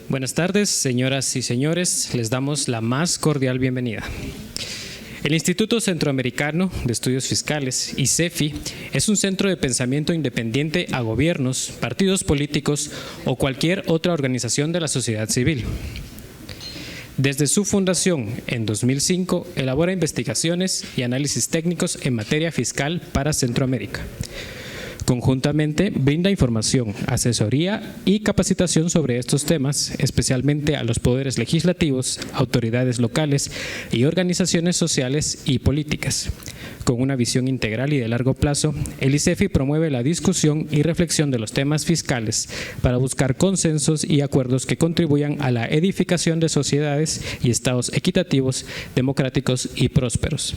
Buenas tardes, señoras y señores. Les damos la más cordial bienvenida. El Instituto Centroamericano de Estudios Fiscales, ICEFI, es un centro de pensamiento independiente a gobiernos, partidos políticos o cualquier otra organización de la sociedad civil. Desde su fundación en 2005, elabora investigaciones y análisis técnicos en materia fiscal para Centroamérica. Conjuntamente, brinda información, asesoría y capacitación sobre estos temas, especialmente a los poderes legislativos, autoridades locales y organizaciones sociales y políticas. Con una visión integral y de largo plazo, el ICEFI promueve la discusión y reflexión de los temas fiscales para buscar consensos y acuerdos que contribuyan a la edificación de sociedades y estados equitativos, democráticos y prósperos.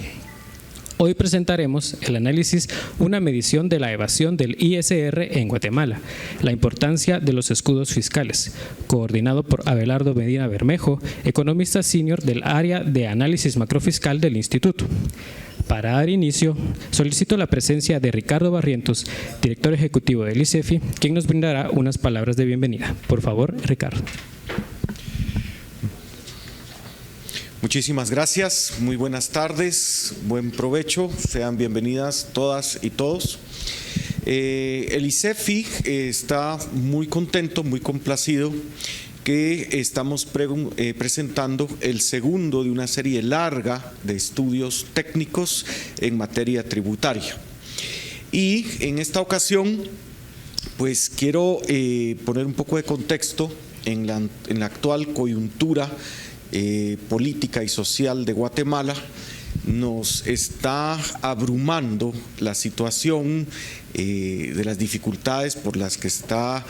Hoy presentaremos el análisis Una medición de la evasión del ISR en Guatemala, la importancia de los escudos fiscales, coordinado por Abelardo Medina Bermejo, economista senior del área de análisis macrofiscal del Instituto. Para dar inicio, solicito la presencia de Ricardo Barrientos, director ejecutivo del ICEFI, quien nos brindará unas palabras de bienvenida. Por favor, Ricardo. Muchísimas gracias, muy buenas tardes, buen provecho, sean bienvenidas todas y todos. El ICEFI está muy contento, muy complacido que estamos presentando el segundo de una serie larga de estudios técnicos en materia tributaria. Y en esta ocasión, pues quiero poner un poco de contexto en la actual coyuntura política y social de Guatemala. Nos está abrumando la situación de las dificultades por las que está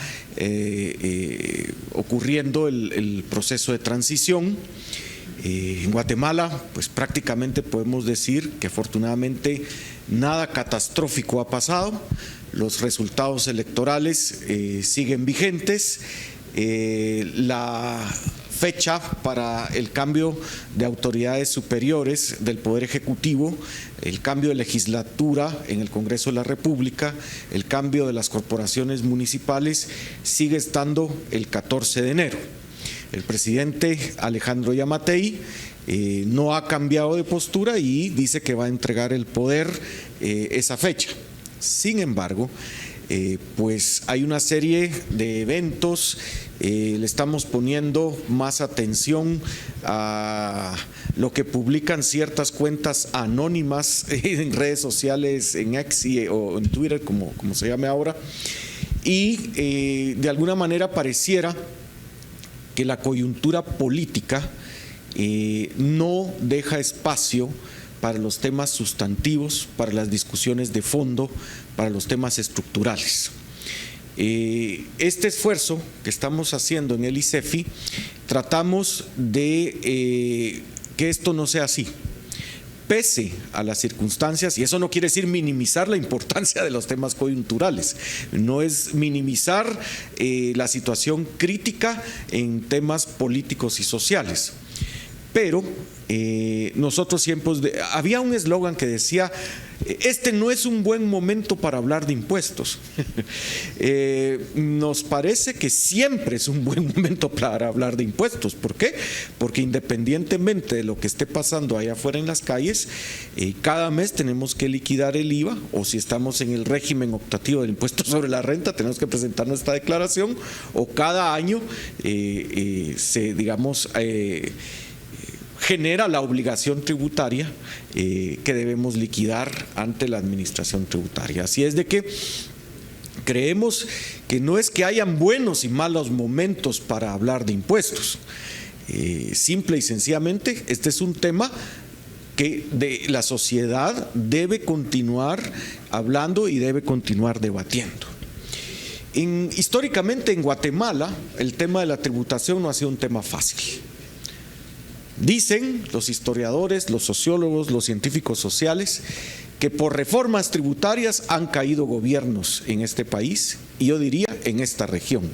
ocurriendo el proceso de transición. En Guatemala, pues prácticamente podemos decir que afortunadamente nada catastrófico ha pasado. Los resultados electorales siguen vigentes. La fecha para el cambio de autoridades superiores del Poder Ejecutivo, el cambio de legislatura en el Congreso de la República, el cambio de las corporaciones municipales, sigue estando el 14 de enero. El presidente Alejandro Yamatei no ha cambiado de postura y dice que va a entregar el poder esa fecha. Sin embargo, pues hay una serie de eventos, le estamos poniendo más atención a lo que publican ciertas cuentas anónimas en redes sociales, en X o en Twitter, como se llame ahora, y de alguna manera pareciera que la coyuntura política no deja espacio para los temas sustantivos, para las discusiones de fondo, para los temas estructurales. Este esfuerzo que estamos haciendo en el ICEFI, tratamos de que esto no sea así, pese a las circunstancias, y eso no quiere decir minimizar la importancia de los temas coyunturales, no es minimizar la situación crítica en temas políticos y sociales. Pero nosotros siempre, había un eslogan que decía, este no es un buen momento para hablar de impuestos. Nos parece que siempre es un buen momento para hablar de impuestos. ¿Por qué? Porque independientemente de lo que esté pasando allá afuera en las calles, cada mes tenemos que liquidar el IVA, o si estamos en el régimen optativo del impuesto sobre la renta, tenemos que presentar nuestra declaración, o cada año genera la obligación tributaria que debemos liquidar ante la administración tributaria. Así es de que creemos que no es que hayan buenos y malos momentos para hablar de impuestos. Simple y sencillamente, este es un tema que la sociedad debe continuar hablando y debe continuar debatiendo. Históricamente en Guatemala, el tema de la tributación no ha sido un tema fácil. Dicen los historiadores, los sociólogos, los científicos sociales que por reformas tributarias han caído gobiernos en este país y yo diría en esta región.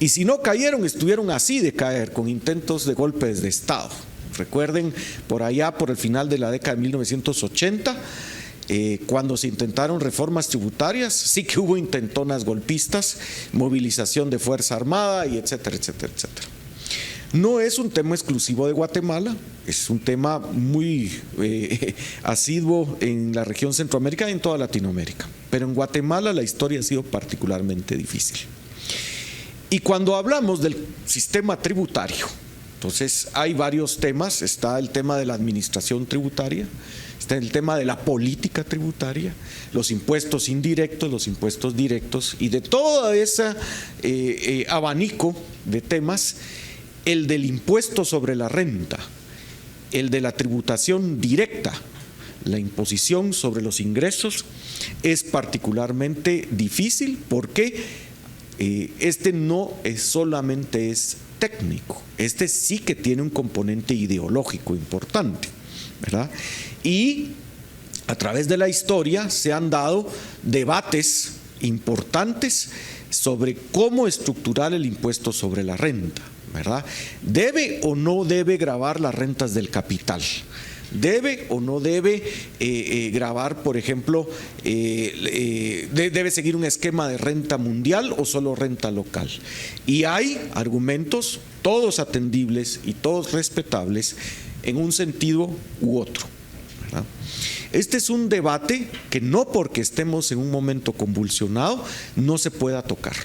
Y si no cayeron, estuvieron así de caer con intentos de golpes de Estado. Recuerden, por allá, por el final de la década de 1980, cuando se intentaron reformas tributarias, sí que hubo intentonas golpistas, movilización de Fuerza Armada y etcétera, etcétera, etcétera. No es un tema exclusivo de Guatemala, es un tema muy asiduo en la región Centroamérica y en toda Latinoamérica, pero en Guatemala la historia ha sido particularmente difícil. Y cuando hablamos del sistema tributario, entonces hay varios temas, está el tema de la administración tributaria, está el tema de la política tributaria, los impuestos indirectos, los impuestos directos, y de todo ese abanico de temas, el del impuesto sobre la renta, el de la tributación directa, la imposición sobre los ingresos, es particularmente difícil porque este no es solamente es técnico, este sí que tiene un componente ideológico importante, ¿verdad? Y a través de la historia se han dado debates importantes sobre cómo estructurar el impuesto sobre la renta, ¿verdad? ¿Debe o no debe gravar las rentas del capital? ¿Debe o no debe gravar, por ejemplo, debe seguir un esquema de renta mundial o solo renta local? Y hay argumentos, todos atendibles y todos respetables, en un sentido u otro, ¿verdad? Este es un debate que no porque estemos en un momento convulsionado no se pueda tocar.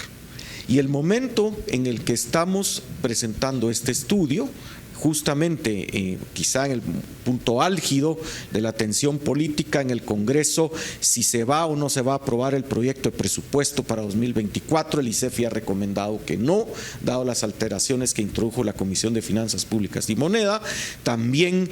Y el momento en el que estamos presentando este estudio, justamente quizá en el punto álgido de la tensión política en el Congreso, si se va o no se va a aprobar el proyecto de presupuesto para 2024, el ICEFI ha recomendado que no, dado las alteraciones que introdujo la Comisión de Finanzas Públicas y Moneda. También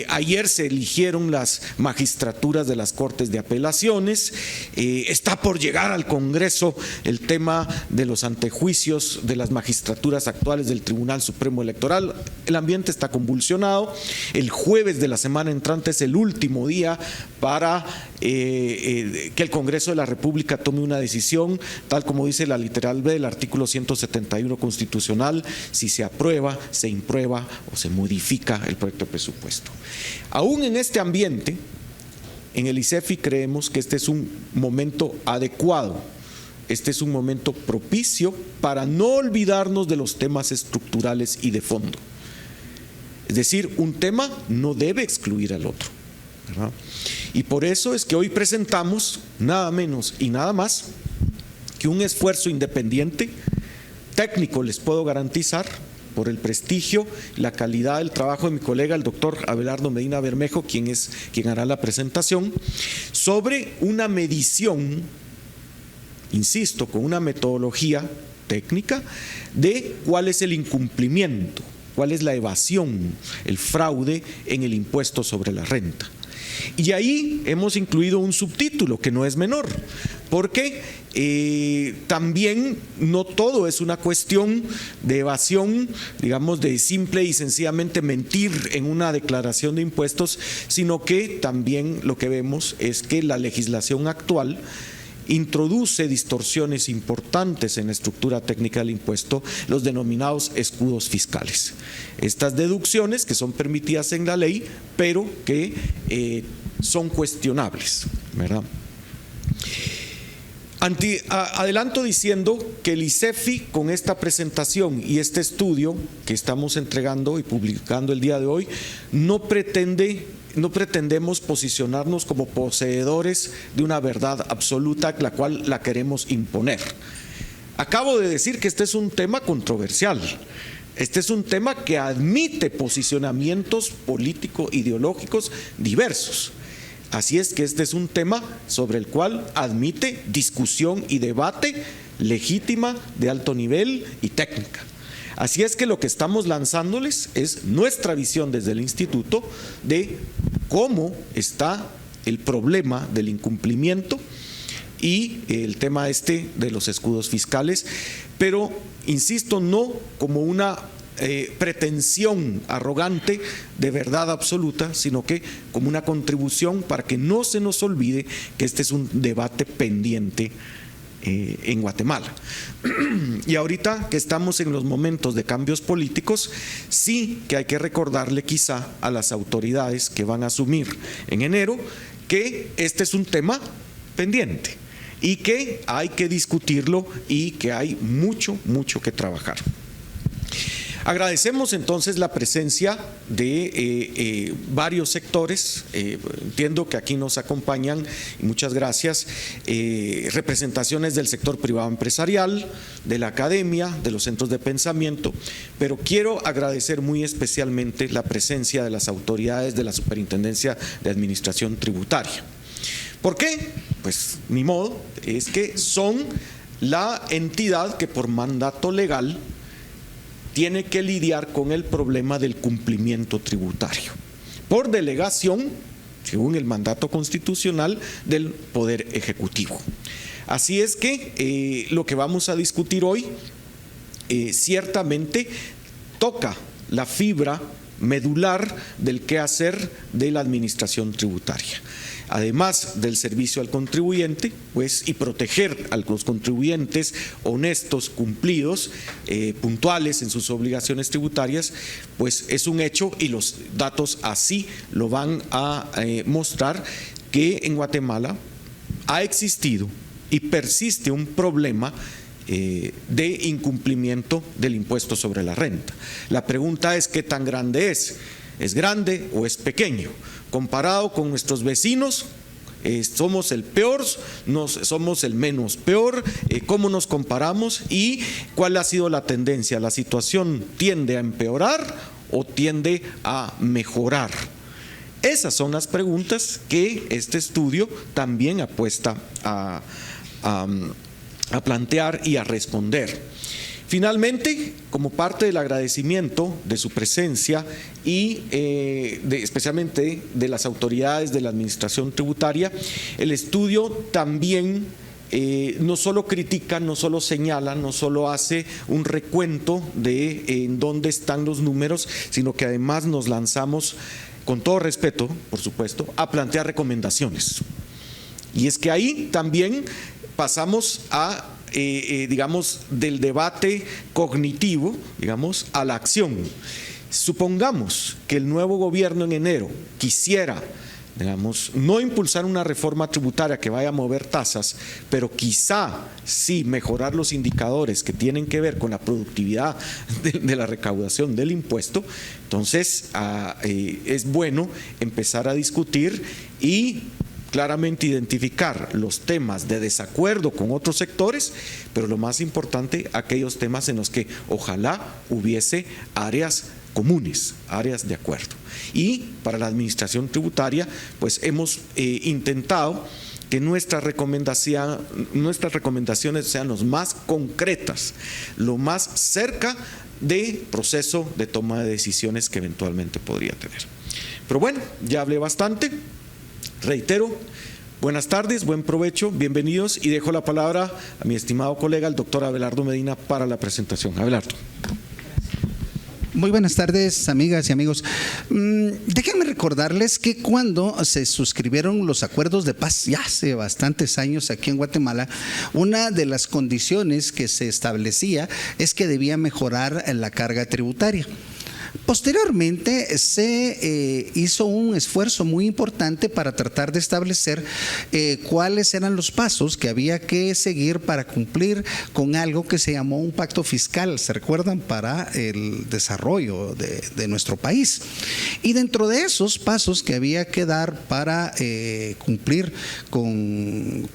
ayer se eligieron las magistraturas de las Cortes de Apelaciones, está por llegar al Congreso el tema de los antejuicios de las magistraturas actuales del Tribunal Supremo Electoral. El ambiente está convulsionado. El jueves de la semana entrante es el último día para que el Congreso de la República tome una decisión, tal como dice la literal B del artículo 171 constitucional, si se aprueba, se imprueba o se modifica el proyecto de presupuesto. Aún en este ambiente, en el ICEFI creemos que este es un momento adecuado. Este es un momento propicio para no olvidarnos de los temas estructurales y de fondo. Es decir, un tema no debe excluir al otro, ¿verdad? Y por eso es que hoy presentamos nada menos y nada más que un esfuerzo independiente, técnico, les puedo garantizar, por el prestigio, la calidad del trabajo de mi colega, el doctor Abelardo Medina Bermejo, quien hará la presentación, sobre una medición, insisto, con una metodología técnica de cuál es el incumplimiento, cuál es la evasión, el fraude en el impuesto sobre la renta. Y ahí hemos incluido un subtítulo que no es menor, porque también no todo es una cuestión de evasión, digamos, de simple y sencillamente mentir en una declaración de impuestos, sino que también lo que vemos es que la legislación actual introduce distorsiones importantes en la estructura técnica del impuesto, los denominados escudos fiscales. Estas deducciones que son permitidas en la ley, pero que son cuestionables, ¿verdad? Adelanto diciendo que el ICEFI, con esta presentación y este estudio que estamos entregando y publicando el día de hoy, no pretendemos posicionarnos como poseedores de una verdad absoluta, la cual la queremos imponer. Acabo de decir que este es un tema controversial. Este es un tema que admite posicionamientos político-ideológicos diversos. Así es que este es un tema sobre el cual admite discusión y debate legítima, de alto nivel y técnica. Así es que lo que estamos lanzándoles es nuestra visión desde el instituto de cómo está el problema del incumplimiento y el tema de los escudos fiscales, pero insisto, no como una pretensión arrogante de verdad absoluta, sino que como una contribución para que no se nos olvide que este es un debate pendiente en Guatemala. Y ahorita que estamos en los momentos de cambios políticos, sí que hay que recordarle quizá a las autoridades que van a asumir en enero que este es un tema pendiente y que hay que discutirlo y que hay mucho que trabajar. Agradecemos entonces la presencia de varios sectores. Entiendo que aquí nos acompañan, y muchas gracias, representaciones del sector privado empresarial, de la academia, de los centros de pensamiento, pero quiero agradecer muy especialmente la presencia de las autoridades de la Superintendencia de Administración Tributaria. ¿Por qué? Pues ni modo, es que son la entidad que por mandato legal tiene que lidiar con el problema del cumplimiento tributario, por delegación, según el mandato constitucional, del Poder Ejecutivo. Así es que lo que vamos a discutir hoy ciertamente toca la fibra medular del quehacer de la administración tributaria. Además del servicio al contribuyente, pues, y proteger a los contribuyentes honestos, cumplidos, puntuales en sus obligaciones tributarias, pues es un hecho, y los datos así lo van a mostrar, que en Guatemala ha existido y persiste un problema de incumplimiento del impuesto sobre la renta. La pregunta es: ¿qué tan grande es? ¿Es grande o es pequeño? Comparado con nuestros vecinos, somos el peor, somos el menos peor. ¿Cómo nos comparamos y cuál ha sido la tendencia? ¿La situación tiende a empeorar o tiende a mejorar? Esas son las preguntas que este estudio también apuesta a plantear y a responder. Finalmente, como parte del agradecimiento de su presencia y especialmente de las autoridades de la administración tributaria, el estudio también no solo critica, no solo señala, no solo hace un recuento de en dónde están los números, sino que además nos lanzamos, con todo respeto, por supuesto, a plantear recomendaciones. Y es que ahí también pasamos a digamos, del debate cognitivo, digamos, a la acción. Supongamos que el nuevo gobierno en enero quisiera, digamos, no impulsar una reforma tributaria que vaya a mover tasas, pero quizá sí mejorar los indicadores que tienen que ver con la productividad de la recaudación del impuesto. Entonces es bueno empezar a discutir y claramente identificar los temas de desacuerdo con otros sectores, pero lo más importante, aquellos temas en los que ojalá hubiese áreas comunes, áreas de acuerdo. Y para la administración tributaria, pues hemos intentado que nuestras recomendaciones sean lo más concretas, lo más cerca del proceso de toma de decisiones que eventualmente podría tener. Pero bueno, ya hablé bastante. Reitero, buenas tardes, buen provecho, bienvenidos, y dejo la palabra a mi estimado colega, el doctor Abelardo Medina, para la presentación. Abelardo. Muy buenas tardes, amigas y amigos. Déjenme recordarles que cuando se suscribieron los acuerdos de paz, ya hace bastantes años aquí en Guatemala, una de las condiciones que se establecía es que debía mejorar la carga tributaria. Posteriormente se hizo un esfuerzo muy importante para tratar de establecer cuáles eran los pasos que había que seguir para cumplir con algo que se llamó un pacto fiscal, ¿se recuerdan?, para el desarrollo de nuestro país. Y dentro de esos pasos que había que dar para cumplir con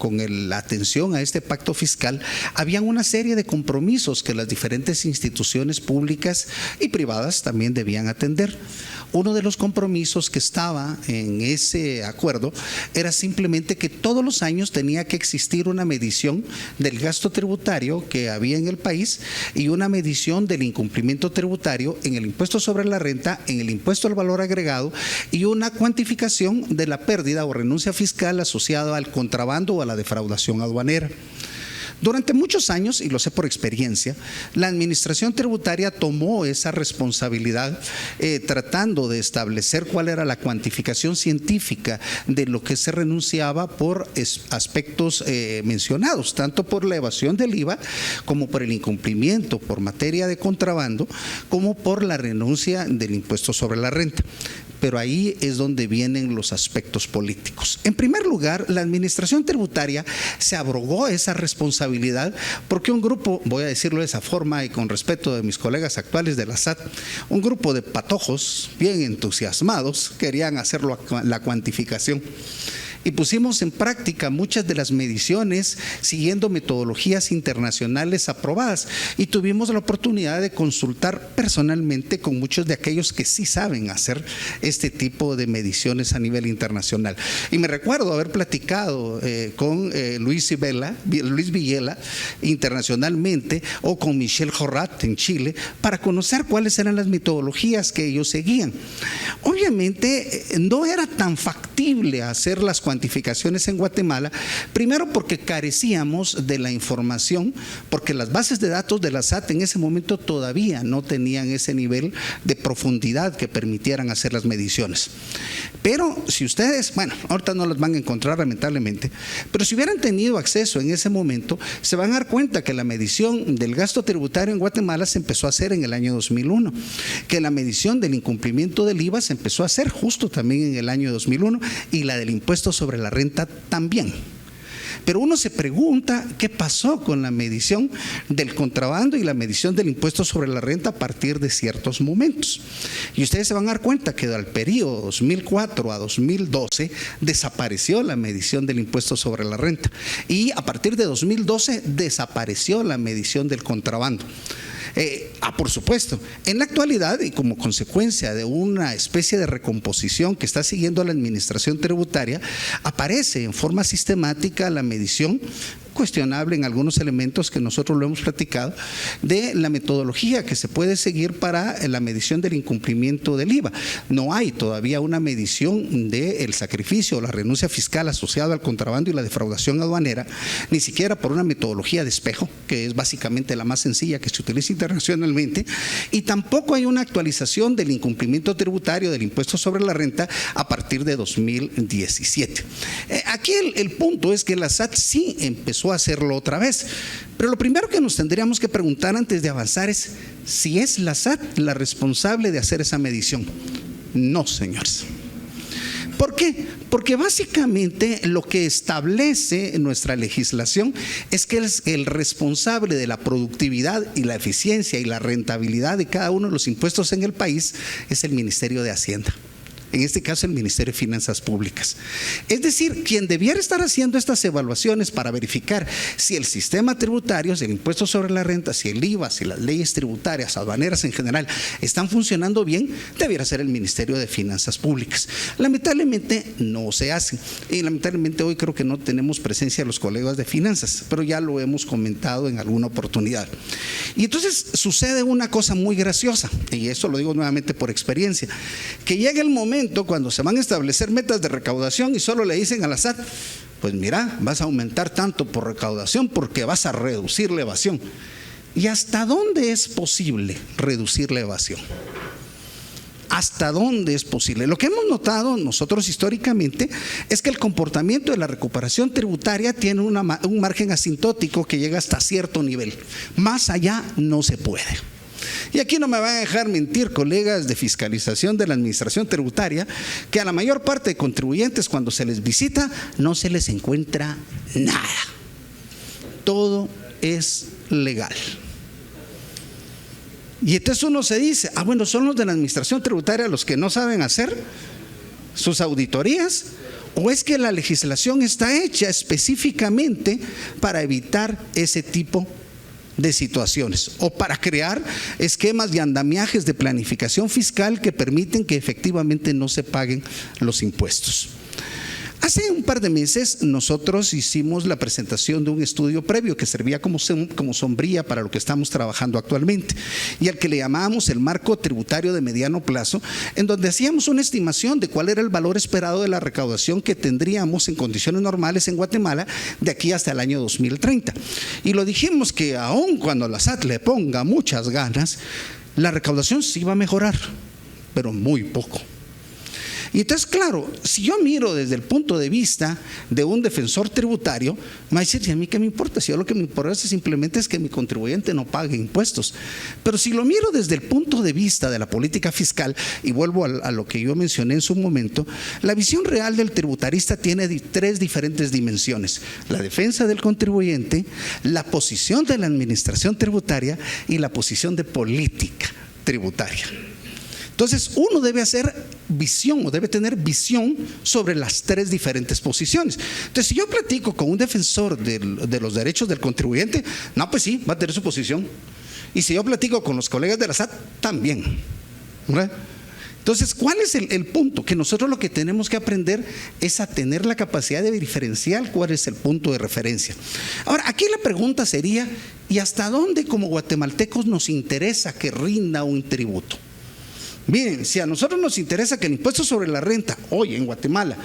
la atención a este pacto fiscal, habían una serie de compromisos que las diferentes instituciones públicas y privadas también debían atender. Uno de los compromisos que estaba en ese acuerdo era simplemente que todos los años tenía que existir una medición del gasto tributario que había en el país y una medición del incumplimiento tributario en el impuesto sobre la renta, en el impuesto al valor agregado, y una cuantificación de la pérdida o renuncia fiscal asociada al contrabando o a la defraudación aduanera. Durante muchos años, y lo sé por experiencia, la administración tributaria tomó esa responsabilidad tratando de establecer cuál era la cuantificación científica de lo que se renunciaba por aspectos mencionados, tanto por la evasión del IVA como por el incumplimiento por materia de contrabando, como por la renuncia del impuesto sobre la renta. pero ahí es donde vienen los aspectos políticos. En primer lugar, la administración tributaria se abrogó esa responsabilidad porque un grupo, voy a decirlo de esa forma y con respeto de mis colegas actuales de la SAT, un grupo de patojos bien entusiasmados querían hacer la cuantificación. Y pusimos en práctica muchas de las mediciones siguiendo metodologías internacionales aprobadas y tuvimos la oportunidad de consultar personalmente con muchos de aquellos que sí saben hacer este tipo de mediciones a nivel internacional. Y me recuerdo haber platicado con Luis Villela internacionalmente o con Michel Jorrat en Chile para conocer cuáles eran las metodologías que ellos seguían. Obviamente no era tan factible hacer las cuantificaciones en Guatemala, primero porque carecíamos de la información, porque las bases de datos de la SAT en ese momento todavía no tenían ese nivel de profundidad que permitieran hacer las mediciones. Pero si ustedes, bueno, ahorita no las van a encontrar lamentablemente, pero si hubieran tenido acceso en ese momento, se van a dar cuenta que la medición del gasto tributario en Guatemala se empezó a hacer en el año 2001, que la medición del incumplimiento del IVA se empezó a hacer justo también en el año 2001 y la del impuesto sobre la renta también. Pero uno se pregunta qué pasó con la medición del contrabando y la medición del impuesto sobre la renta a partir de ciertos momentos. Y ustedes se van a dar cuenta que al periodo 2004 a 2012 desapareció la medición del impuesto sobre la renta y a partir de 2012 desapareció la medición del contrabando. Por supuesto, en la actualidad y como consecuencia de una especie de recomposición que está siguiendo la administración tributaria, aparece en forma sistemática la medición cuestionable en algunos elementos que nosotros lo hemos platicado, de la metodología que se puede seguir para la medición del incumplimiento del IVA. No hay todavía una medición del sacrificio o la renuncia fiscal asociada al contrabando y la defraudación aduanera, ni siquiera por una metodología de espejo, que es básicamente la más sencilla que se utiliza internacionalmente, y tampoco hay una actualización del incumplimiento tributario del impuesto sobre la renta a partir de 2017. Aquí el punto es que la SAT sí empezó a hacerlo otra vez, pero lo primero que nos tendríamos que preguntar antes de avanzar es si es la SAT la responsable de hacer esa medición. No, señores. ¿Por qué? Porque básicamente lo que establece nuestra legislación es que el responsable de la productividad y la eficiencia y la rentabilidad de cada uno de los impuestos en el país es el Ministerio de Hacienda. En este caso el Ministerio de Finanzas Públicas. Es decir, quien debiera estar haciendo estas evaluaciones para verificar si el sistema tributario, si el impuesto sobre la renta, si el IVA, si las leyes tributarias, aduaneras en general están funcionando bien, debiera ser el Ministerio de Finanzas Públicas. Lamentablemente no se hace y lamentablemente hoy creo que no tenemos presencia de los colegas de finanzas, pero ya lo hemos comentado en alguna oportunidad. Y entonces sucede una cosa muy graciosa, y eso lo digo nuevamente por experiencia, que llega el momento cuando se van a establecer metas de recaudación y solo le dicen a la SAT, pues mira, vas a aumentar tanto por recaudación porque vas a reducir la evasión. ¿Y hasta dónde es posible reducir la evasión? ¿Hasta dónde es posible? Lo que hemos notado nosotros históricamente es que el comportamiento de la recuperación tributaria tiene un margen asintótico que llega hasta cierto nivel. Más allá no se puede. Y aquí no me van a dejar mentir, colegas de fiscalización de la administración tributaria, que a la mayor parte de contribuyentes cuando se les visita no se les encuentra nada. Todo es legal. Y entonces uno se dice, bueno, son los de la administración tributaria los que no saben hacer sus auditorías, o es que la legislación está hecha específicamente para evitar ese tipo de situaciones o para crear esquemas y andamiajes de planificación fiscal que permiten que efectivamente no se paguen los impuestos. Hace un par de meses nosotros hicimos la presentación de un estudio previo que servía como sombría para lo que estamos trabajando actualmente y al que le llamábamos el marco tributario de mediano plazo, en donde hacíamos una estimación de cuál era el valor esperado de la recaudación que tendríamos en condiciones normales en Guatemala de aquí hasta el año 2030. Y lo dijimos que aun cuando la SAT le ponga muchas ganas, la recaudación sí va a mejorar, pero muy poco. Y entonces, claro, si yo miro desde el punto de vista de un defensor tributario, me va a decir, ¿y a mí qué me importa? Si yo lo que me importa simplemente es que mi contribuyente no pague impuestos. Pero si lo miro desde el punto de vista de la política fiscal, y vuelvo a lo que yo mencioné en su momento, la visión real del tributarista tiene tres diferentes dimensiones: la defensa del contribuyente, la posición de la administración tributaria y la posición de política tributaria. Entonces, uno debe hacer visión o debe tener visión sobre las tres diferentes posiciones. Entonces, si yo platico con un defensor de los derechos del contribuyente, no, pues sí, va a tener su posición. Y si yo platico con los colegas de la SAT, también, ¿verdad? Entonces, ¿cuál es el punto? Que nosotros lo que tenemos que aprender es a tener la capacidad de diferenciar cuál es el punto de referencia. Ahora, aquí la pregunta sería, ¿y hasta dónde como guatemaltecos nos interesa que rinda un tributo? Miren, si a nosotros nos interesa que el impuesto sobre la renta hoy en Guatemala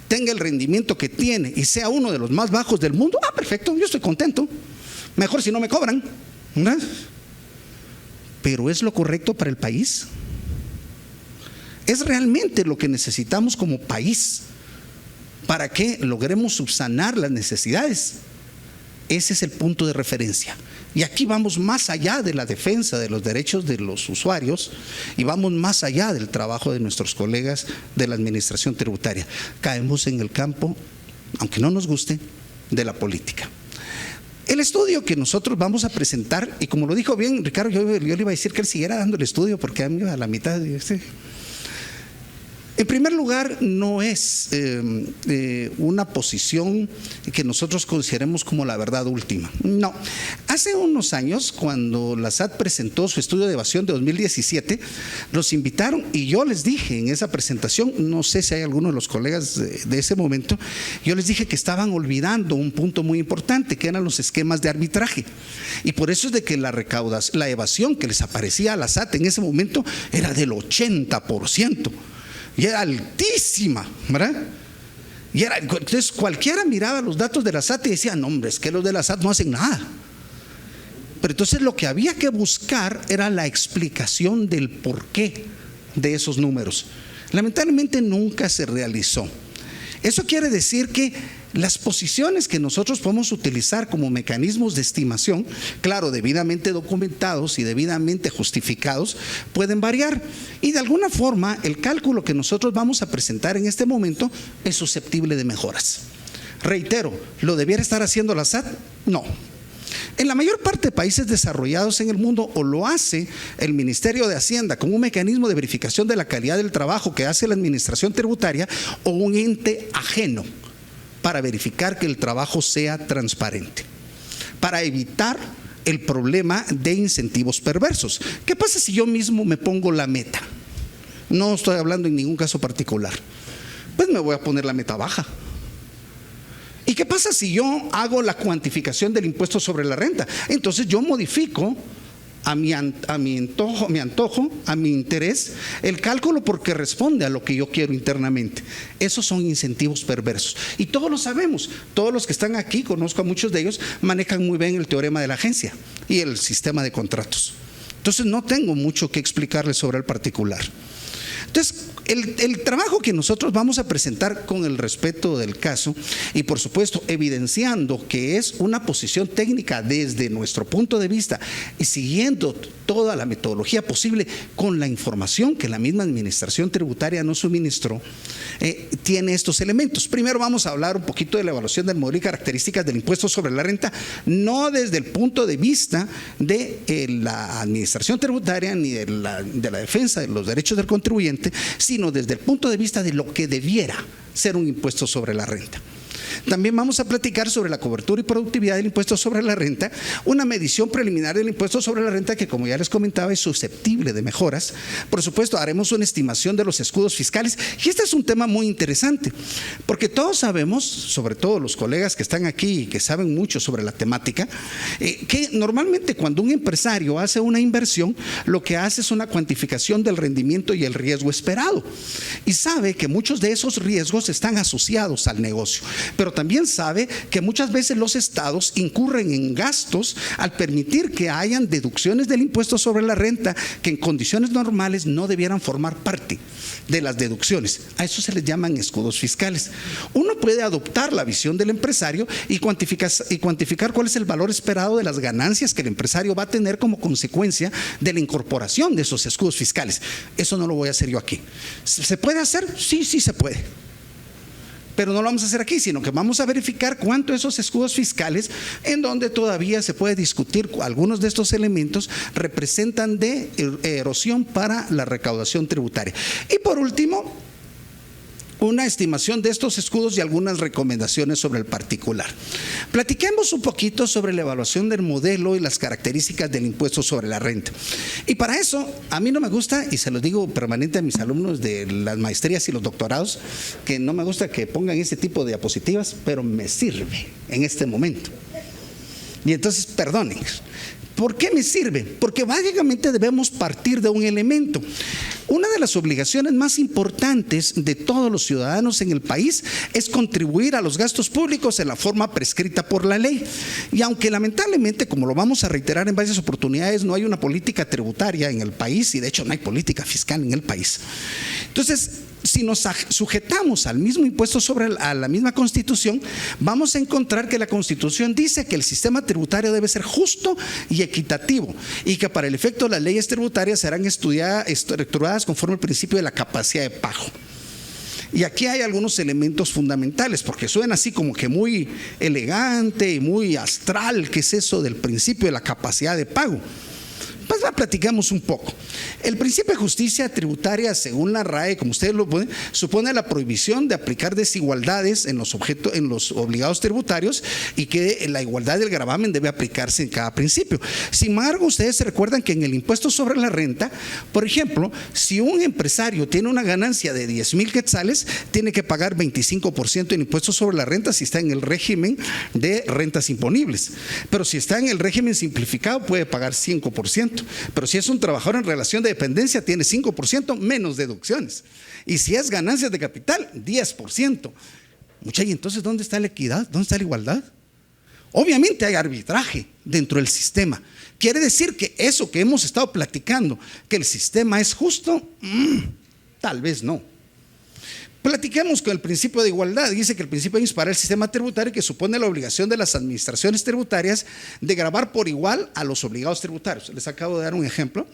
tenga el rendimiento que tiene y sea uno de los más bajos del mundo, perfecto, yo estoy contento. Mejor si no me cobran, ¿verdad? Pero ¿es lo correcto para el país? ¿Es realmente lo que necesitamos como país para que logremos subsanar las necesidades? Ese es el punto de referencia. Y aquí vamos más allá de la defensa de los derechos de los usuarios y vamos más allá del trabajo de nuestros colegas de la administración tributaria. Caemos en el campo, aunque no nos guste, de la política. El estudio que nosotros vamos a presentar, y como lo dijo bien Ricardo, yo le iba a decir que él siguiera dando el estudio porque a mí a la mitad en primer lugar, no es una posición que nosotros consideremos como la verdad última. No. Hace unos años, cuando la SAT presentó su estudio de evasión de 2017, nos invitaron y yo les dije en esa presentación, no sé si hay alguno de los colegas de ese momento, yo les dije que estaban olvidando un punto muy importante, que eran los esquemas de arbitraje. Y por eso es de que la evasión que les aparecía a la SAT en ese momento era del 80%. Y era altísima, ¿verdad? Entonces cualquiera miraba los datos de la SAT y decía, no hombre, es que los de la SAT no hacen nada. Pero entonces lo que había que buscar era la explicación del porqué de esos números. Lamentablemente nunca se realizó. Eso quiere decir que las posiciones que nosotros podemos utilizar como mecanismos de estimación, claro, debidamente documentados y debidamente justificados, pueden variar. Y de alguna forma, el cálculo que nosotros vamos a presentar en este momento es susceptible de mejoras. Reitero, ¿lo debiera estar haciendo la SAT? No. En la mayor parte de países desarrollados en el mundo, o lo hace el Ministerio de Hacienda con un mecanismo de verificación de la calidad del trabajo que hace la administración tributaria, o un ente ajeno para verificar que el trabajo sea transparente, para evitar el problema de incentivos perversos. ¿Qué pasa si yo mismo me pongo la meta? No estoy hablando en ningún caso particular. Pues me voy a poner la meta baja. ¿Y qué pasa si yo hago la cuantificación del impuesto sobre la renta? Entonces yo modifico a mi antojo, a mi interés, el cálculo porque responde a lo que yo quiero internamente. Esos son incentivos perversos. Y todos lo sabemos. Todos los que están aquí, conozco a muchos de ellos, manejan muy bien el teorema de la agencia y el sistema de contratos. Entonces no tengo mucho que explicarles sobre el particular. Entonces, el trabajo que nosotros vamos a presentar con el respeto del caso y por supuesto evidenciando que es una posición técnica desde nuestro punto de vista y siguiendo toda la metodología posible con la información que la misma administración tributaria nos suministró, tiene estos elementos. Primero vamos a hablar un poquito de la evaluación del modelo y características del impuesto sobre la renta, no desde el punto de vista de la administración tributaria ni de la defensa de los derechos del contribuyente, sino desde el punto de vista de lo que debiera ser un impuesto sobre la renta. También vamos a platicar sobre la cobertura y productividad del impuesto sobre la renta, una medición preliminar del impuesto sobre la renta que, como ya les comentaba, es susceptible de mejoras. Por supuesto, haremos una estimación de los escudos fiscales y este es un tema muy interesante porque todos sabemos, sobre todo los colegas que están aquí y que saben mucho sobre la temática, que normalmente cuando un empresario hace una inversión, lo que hace es una cuantificación del rendimiento y el riesgo esperado y sabe que muchos de esos riesgos están asociados al negocio. pero también sabe que muchas veces los estados incurren en gastos al permitir que hayan deducciones del impuesto sobre la renta que en condiciones normales no debieran formar parte de las deducciones. A eso se les llaman escudos fiscales. Uno puede adoptar la visión del empresario y cuantificar cuál es el valor esperado de las ganancias que el empresario va a tener como consecuencia de la incorporación de esos escudos fiscales. Eso no lo voy a hacer yo aquí. ¿Se puede hacer? Sí, sí se puede. Pero no lo vamos a hacer aquí, sino que vamos a verificar cuánto esos escudos fiscales, en donde todavía se puede discutir algunos de estos elementos, representan de erosión para la recaudación tributaria. Y por último, una estimación de estos escudos y algunas recomendaciones sobre el particular. Platiquemos un poquito sobre la evaluación del modelo y las características del impuesto sobre la renta. Y para eso, a mí no me gusta, y se lo digo permanente a mis alumnos de las maestrías y los doctorados, que no me gusta que pongan ese tipo de diapositivas, pero me sirve en este momento. Y entonces, perdonen. ¿Por qué me sirve? Porque básicamente debemos partir de un elemento. Una de las obligaciones más importantes de todos los ciudadanos en el país es contribuir a los gastos públicos en la forma prescrita por la ley. Y aunque lamentablemente, como lo vamos a reiterar en varias oportunidades, no hay una política tributaria en el país, y de hecho no hay política fiscal en el país. Entonces, si nos sujetamos al mismo impuesto a la misma Constitución, vamos a encontrar que la Constitución dice que el sistema tributario debe ser justo y equitativo, y que para el efecto las leyes tributarias serán estructuradas conforme al principio de la capacidad de pago. Y aquí hay algunos elementos fundamentales, porque suena así como que muy elegante y muy astral. ¿Qué es eso del principio de la capacidad de pago? Pues platicamos un poco. El principio de justicia tributaria, según la RAE, como ustedes lo ponen, supone la prohibición de aplicar desigualdades en los obligados tributarios, y que la igualdad del gravamen debe aplicarse en cada principio. Sin embargo, ustedes se recuerdan que en el impuesto sobre la renta, por ejemplo, si un empresario tiene una ganancia de 10,000 quetzales, tiene que pagar 25% en impuestos sobre la renta si está en el régimen de rentas imponibles. Pero si está en el régimen simplificado, puede pagar 5%. Pero si es un trabajador en relación de dependencia, tiene 5% menos deducciones. Y si es ganancias de capital, 10%. Mucha, ¿y entonces dónde está la equidad? ¿Dónde está la igualdad? Obviamente hay arbitraje dentro del sistema. Quiere decir que eso que hemos estado platicando, que el sistema es justo, tal vez no. Platiquemos con el principio de igualdad. Dice que el principio de disparar el sistema tributario, que supone la obligación de las administraciones tributarias de gravar por igual a los obligados tributarios. Les acabo de dar un ejemplo,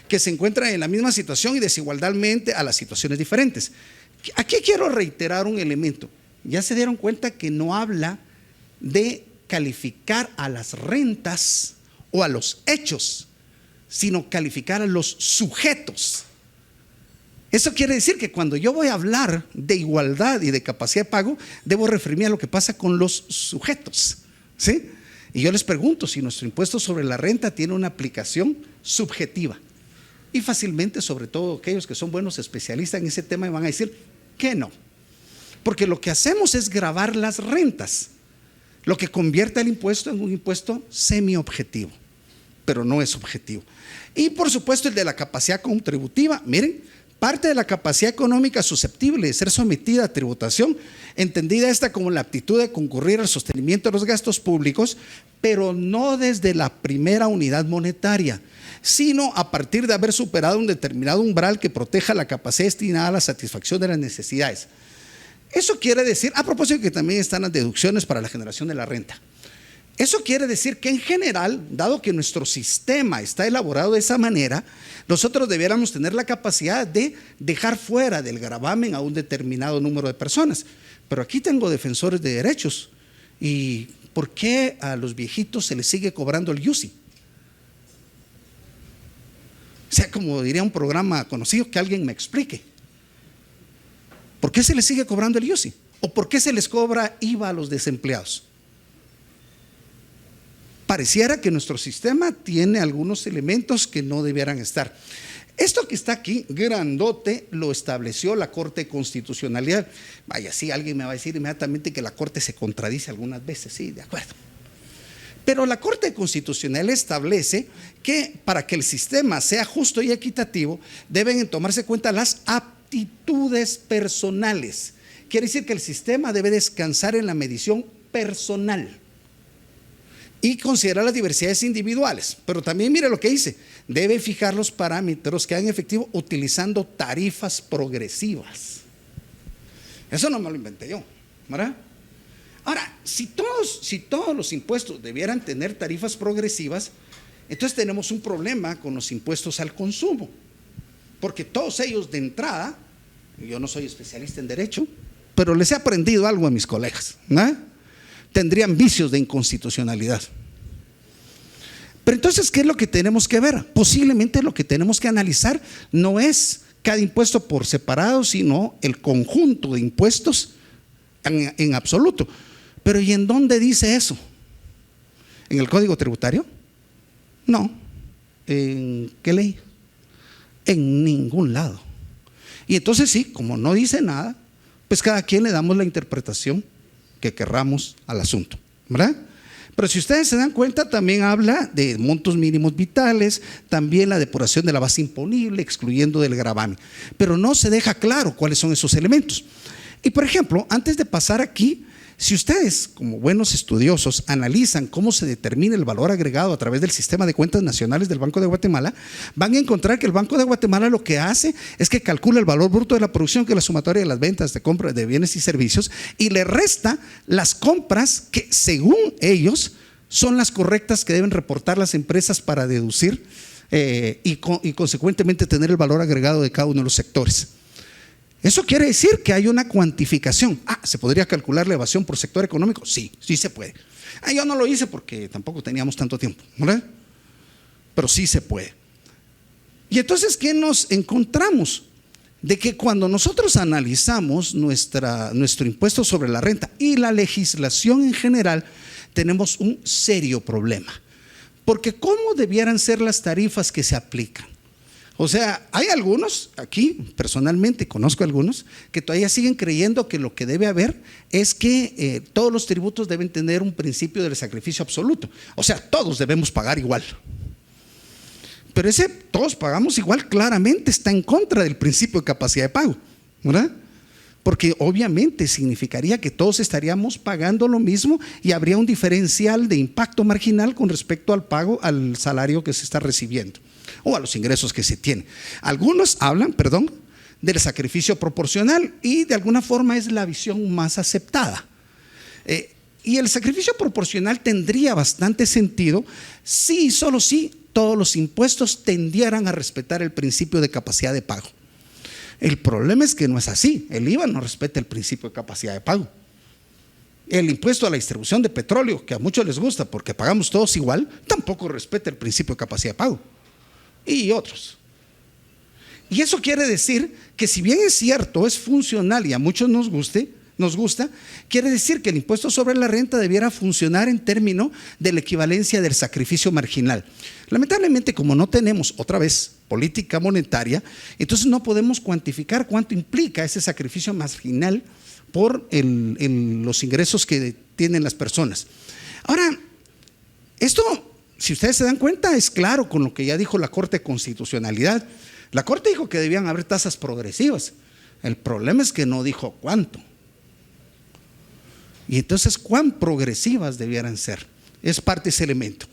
que se encuentran en la misma situación y desigualdadmente a las situaciones diferentes. Aquí quiero reiterar un elemento. Ya se dieron cuenta que no habla de calificar a las rentas o a los hechos, sino calificar a los sujetos. Eso quiere decir que cuando yo voy a hablar de igualdad y de capacidad de pago, debo referirme a lo que pasa con los sujetos, ¿sí? Y yo les pregunto si nuestro impuesto sobre la renta tiene una aplicación subjetiva. Y fácilmente, sobre todo aquellos que son buenos especialistas en ese tema, van a decir que no. Porque lo que hacemos es gravar las rentas, lo que convierte el impuesto en un impuesto semiobjetivo, pero no es objetivo. Y por supuesto el de la capacidad contributiva, miren, parte de la capacidad económica susceptible de ser sometida a tributación, entendida esta como la aptitud de concurrir al sostenimiento de los gastos públicos, pero no desde la primera unidad monetaria, sino a partir de haber superado un determinado umbral que proteja la capacidad destinada a la satisfacción de las necesidades. Eso quiere decir, a propósito que también están las deducciones para la generación de la renta. Eso quiere decir que en general, dado que nuestro sistema está elaborado de esa manera, nosotros debiéramos tener la capacidad de dejar fuera del gravamen a un determinado número de personas. Pero aquí tengo defensores de derechos. ¿Y por qué a los viejitos se les sigue cobrando el IUSI? O sea, como diría un programa conocido, que alguien me explique. ¿Por qué se les sigue cobrando el IUSI? ¿O por qué se les cobra IVA a los desempleados? Pareciera que nuestro sistema tiene algunos elementos que no debieran estar. Esto que está aquí, grandote, lo estableció la Corte de Constitucionalidad. Vaya, sí, alguien me va a decir inmediatamente que la Corte se contradice algunas veces, sí, de acuerdo. Pero la Corte de Constitucionalidad establece que para que el sistema sea justo y equitativo, deben tomarse en cuenta las aptitudes personales quiere decir que el sistema debe descansar en la medición personal y considerar las diversidades individuales. Pero también mire lo que dice, debe fijar los parámetros que hagan efectivo utilizando tarifas progresivas. Eso no me lo inventé yo, ¿verdad? Ahora, si todos los impuestos debieran tener tarifas progresivas, entonces tenemos un problema con los impuestos al consumo, porque todos ellos de entrada, yo no soy especialista en derecho, pero les he aprendido algo a mis colegas, ¿no? Tendrían vicios de inconstitucionalidad. Pero entonces, ¿qué es lo que tenemos que ver? Posiblemente lo que tenemos que analizar no es cada impuesto por separado, sino el conjunto de impuestos en absoluto. Pero ¿y en dónde dice eso? ¿En el Código Tributario? No. ¿En qué ley? En ningún lado. Y entonces sí, como no dice nada, pues cada quien le damos la interpretación que querramos al asunto, ¿verdad? Pero si ustedes se dan cuenta, también habla de montos mínimos vitales, también la depuración de la base imponible, excluyendo del gravamen, pero no se deja claro cuáles son esos elementos. Y por ejemplo, antes de pasar aquí, si ustedes, como buenos estudiosos, analizan cómo se determina el valor agregado a través del sistema de cuentas nacionales del Banco de Guatemala, van a encontrar que el Banco de Guatemala lo que hace es que calcula el valor bruto de la producción, que es la sumatoria de las ventas de compra de bienes y servicios, y le resta las compras que, según ellos, son las correctas que deben reportar las empresas para deducir y consecuentemente tener el valor agregado de cada uno de los sectores. Eso quiere decir que hay una cuantificación. ¿Se podría calcular la evasión por sector económico? Sí, sí se puede. Yo no lo hice porque tampoco teníamos tanto tiempo, ¿verdad? Pero sí se puede. Y entonces, ¿qué nos encontramos? De que cuando nosotros analizamos nuestro impuesto sobre la renta y la legislación en general, tenemos un serio problema. Porque ¿cómo debieran ser las tarifas que se aplican? O sea, hay algunos, aquí personalmente conozco algunos, que todavía siguen creyendo que lo que debe haber es que todos los tributos deben tener un principio del sacrificio absoluto. O sea, todos debemos pagar igual. Pero ese todos pagamos igual claramente está en contra del principio de capacidad de pago, ¿verdad? Porque obviamente significaría que todos estaríamos pagando lo mismo y habría un diferencial de impacto marginal con respecto al pago, al salario que se está recibiendo o a los ingresos que se tienen. Algunos hablan, del sacrificio proporcional y de alguna forma es la visión más aceptada. Y el sacrificio proporcional tendría bastante sentido si, solo si, todos los impuestos tendieran a respetar el principio de capacidad de pago. El problema es que no es así. El IVA no respeta el principio de capacidad de pago. El impuesto a la distribución de petróleo, que a muchos les gusta porque pagamos todos igual, tampoco respeta el principio de capacidad de pago. Y otros. Y eso quiere decir que si bien es cierto, es funcional y a muchos nos gusta, quiere decir que el impuesto sobre la renta debiera funcionar en términos de la equivalencia del sacrificio marginal. Lamentablemente, como no tenemos, otra vez, política monetaria, entonces no podemos cuantificar cuánto implica ese sacrificio marginal por los ingresos que tienen las personas. Ahora, esto, si ustedes se dan cuenta, es claro con lo que ya dijo la Corte de Constitucionalidad. La Corte dijo que debían haber tasas progresivas. El problema es que no dijo cuánto. Y entonces, ¿cuán progresivas debieran ser? Es parte de ese elemento.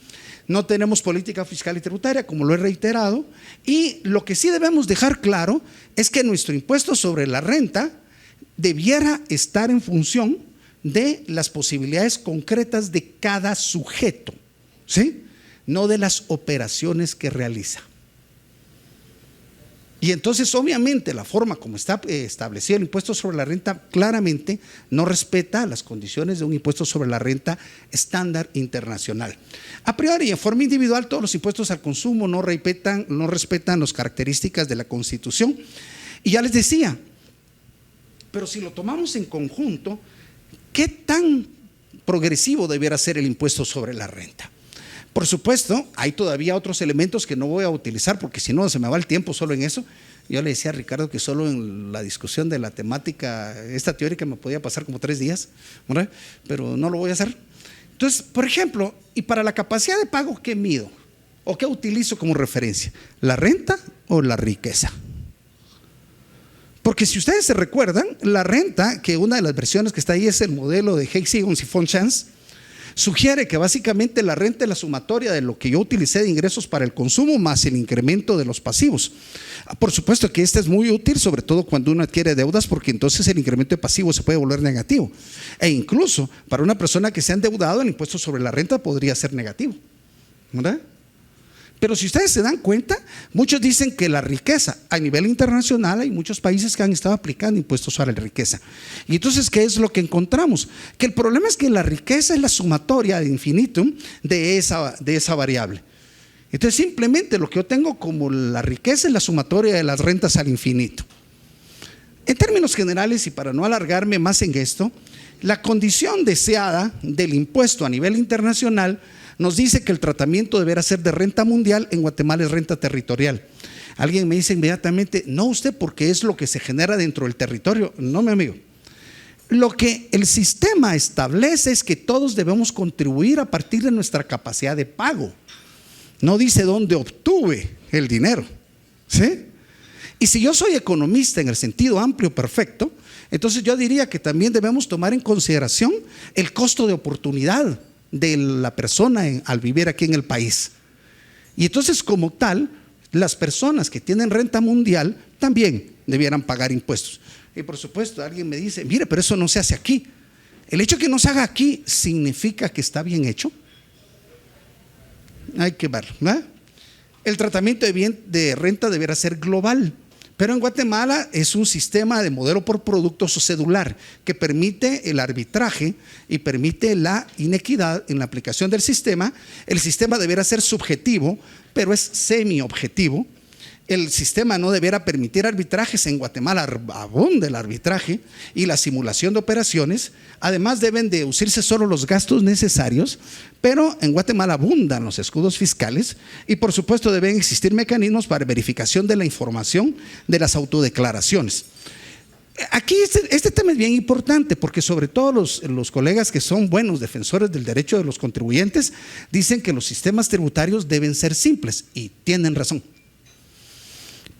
No tenemos política fiscal y tributaria, como lo he reiterado, y lo que sí debemos dejar claro es que nuestro impuesto sobre la renta debiera estar en función de las posibilidades concretas de cada sujeto, ¿sí? No de las operaciones que realiza. Y entonces, obviamente, la forma como está establecido el impuesto sobre la renta claramente no respeta las condiciones de un impuesto sobre la renta estándar internacional. A priori y en forma individual, todos los impuestos al consumo no respetan las características de la Constitución. Y ya les decía, pero si lo tomamos en conjunto, ¿qué tan progresivo debiera ser el impuesto sobre la renta? Por supuesto, hay todavía otros elementos que no voy a utilizar porque si no se me va el tiempo solo en eso. Yo le decía a Ricardo que solo en la discusión de la temática, esta teórica me podía pasar como 3 días, ¿verdad? Pero no lo voy a hacer. Entonces, por ejemplo, y para la capacidad de pago, ¿qué mido? ¿O qué utilizo como referencia? ¿La renta o la riqueza? Porque si ustedes se recuerdan, la renta, que una de las versiones que está ahí es el modelo de Hay-Simmons y Fonchance, sugiere que básicamente la renta es la sumatoria de lo que yo utilicé de ingresos para el consumo más el incremento de los pasivos. Por supuesto que este es muy útil, sobre todo cuando uno adquiere deudas, porque entonces el incremento de pasivos se puede volver negativo. E incluso para una persona que se ha endeudado, el impuesto sobre la renta podría ser negativo, ¿verdad? Pero si ustedes se dan cuenta, muchos dicen que la riqueza a nivel internacional, hay muchos países que han estado aplicando impuestos sobre la riqueza. Y entonces, ¿qué es lo que encontramos? Que el problema es que la riqueza es la sumatoria ad infinitum de esa variable. Entonces, simplemente lo que yo tengo como la riqueza es la sumatoria de las rentas al infinito. En términos generales, y para no alargarme más en esto, la condición deseada del impuesto a nivel internacional nos dice que el tratamiento deberá ser de renta mundial. En Guatemala es renta territorial. Alguien me dice inmediatamente, no usted, porque es lo que se genera dentro del territorio. No, mi amigo. Lo que el sistema establece es que todos debemos contribuir a partir de nuestra capacidad de pago. No dice dónde obtuve el dinero, ¿sí? Y si yo soy economista en el sentido amplio perfecto, entonces yo diría que también debemos tomar en consideración el costo de oportunidad de la persona al vivir aquí en el país. Y entonces, como tal, las personas que tienen renta mundial también debieran pagar impuestos. Y por supuesto, alguien me dice, mire, pero eso no se hace aquí. El hecho de que no se haga aquí significa que está bien hecho. Hay que ver, ¿verdad? El tratamiento de renta deberá ser global. Pero en Guatemala es un sistema de modelo por productos o cedular que permite el arbitraje y permite la inequidad en la aplicación del sistema. El sistema deberá ser subjetivo, pero es semi-objetivo. El sistema no deberá permitir arbitrajes. En Guatemala abunda el arbitraje y la simulación de operaciones. Además, deben deducirse solo los gastos necesarios, pero en Guatemala abundan los escudos fiscales y por supuesto deben existir mecanismos para verificación de la información de las autodeclaraciones. Aquí este tema es bien importante porque sobre todo los colegas que son buenos defensores del derecho de los contribuyentes dicen que los sistemas tributarios deben ser simples y tienen razón.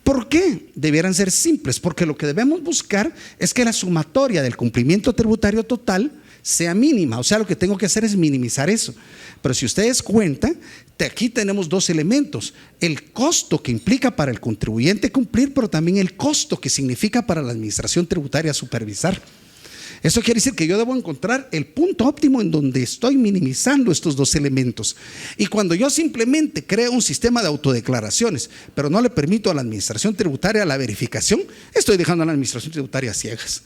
¿Por qué debieran ser simples? Porque lo que debemos buscar es que la sumatoria del cumplimiento tributario total sea mínima. O sea, lo que tengo que hacer es minimizar eso. Pero si ustedes cuentan, aquí tenemos dos elementos: el costo que implica para el contribuyente cumplir, pero también el costo que significa para la administración tributaria supervisar. Eso quiere decir que yo debo encontrar el punto óptimo en donde estoy minimizando estos dos elementos. Y cuando yo simplemente creo un sistema de autodeclaraciones, pero no le permito a la administración tributaria la verificación, estoy dejando a la administración tributaria ciegas.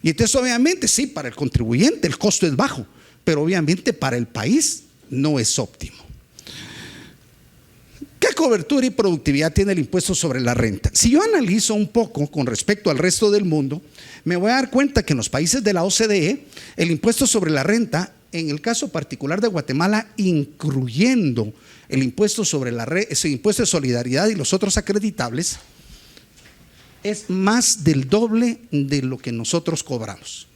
Y entonces obviamente sí, para el contribuyente el costo es bajo, pero obviamente para el país no es óptimo. ¿Qué cobertura y productividad tiene el impuesto sobre la renta? Si yo analizo un poco con respecto al resto del mundo, me voy a dar cuenta que en los países de la OCDE, el impuesto sobre la renta, en el caso particular de Guatemala, incluyendo el impuesto sobre ese impuesto de solidaridad y los otros acreditables, es más del doble de lo que nosotros cobramos.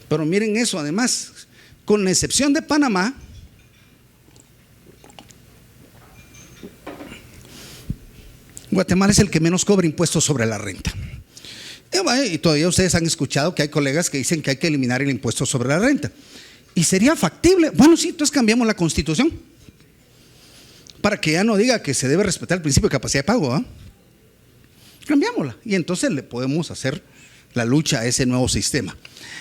Pero miren eso, además, con la excepción de Panamá, Guatemala es el que menos cobra impuestos sobre la renta. Y todavía ustedes han escuchado que hay colegas que dicen que hay que eliminar el impuesto sobre la renta. ¿Y sería factible? Bueno, sí, entonces cambiamos la Constitución para que ya no diga que se debe respetar el principio de capacidad de pago, ¿eh? Cambiámosla y entonces le podemos hacer la lucha a ese nuevo sistema.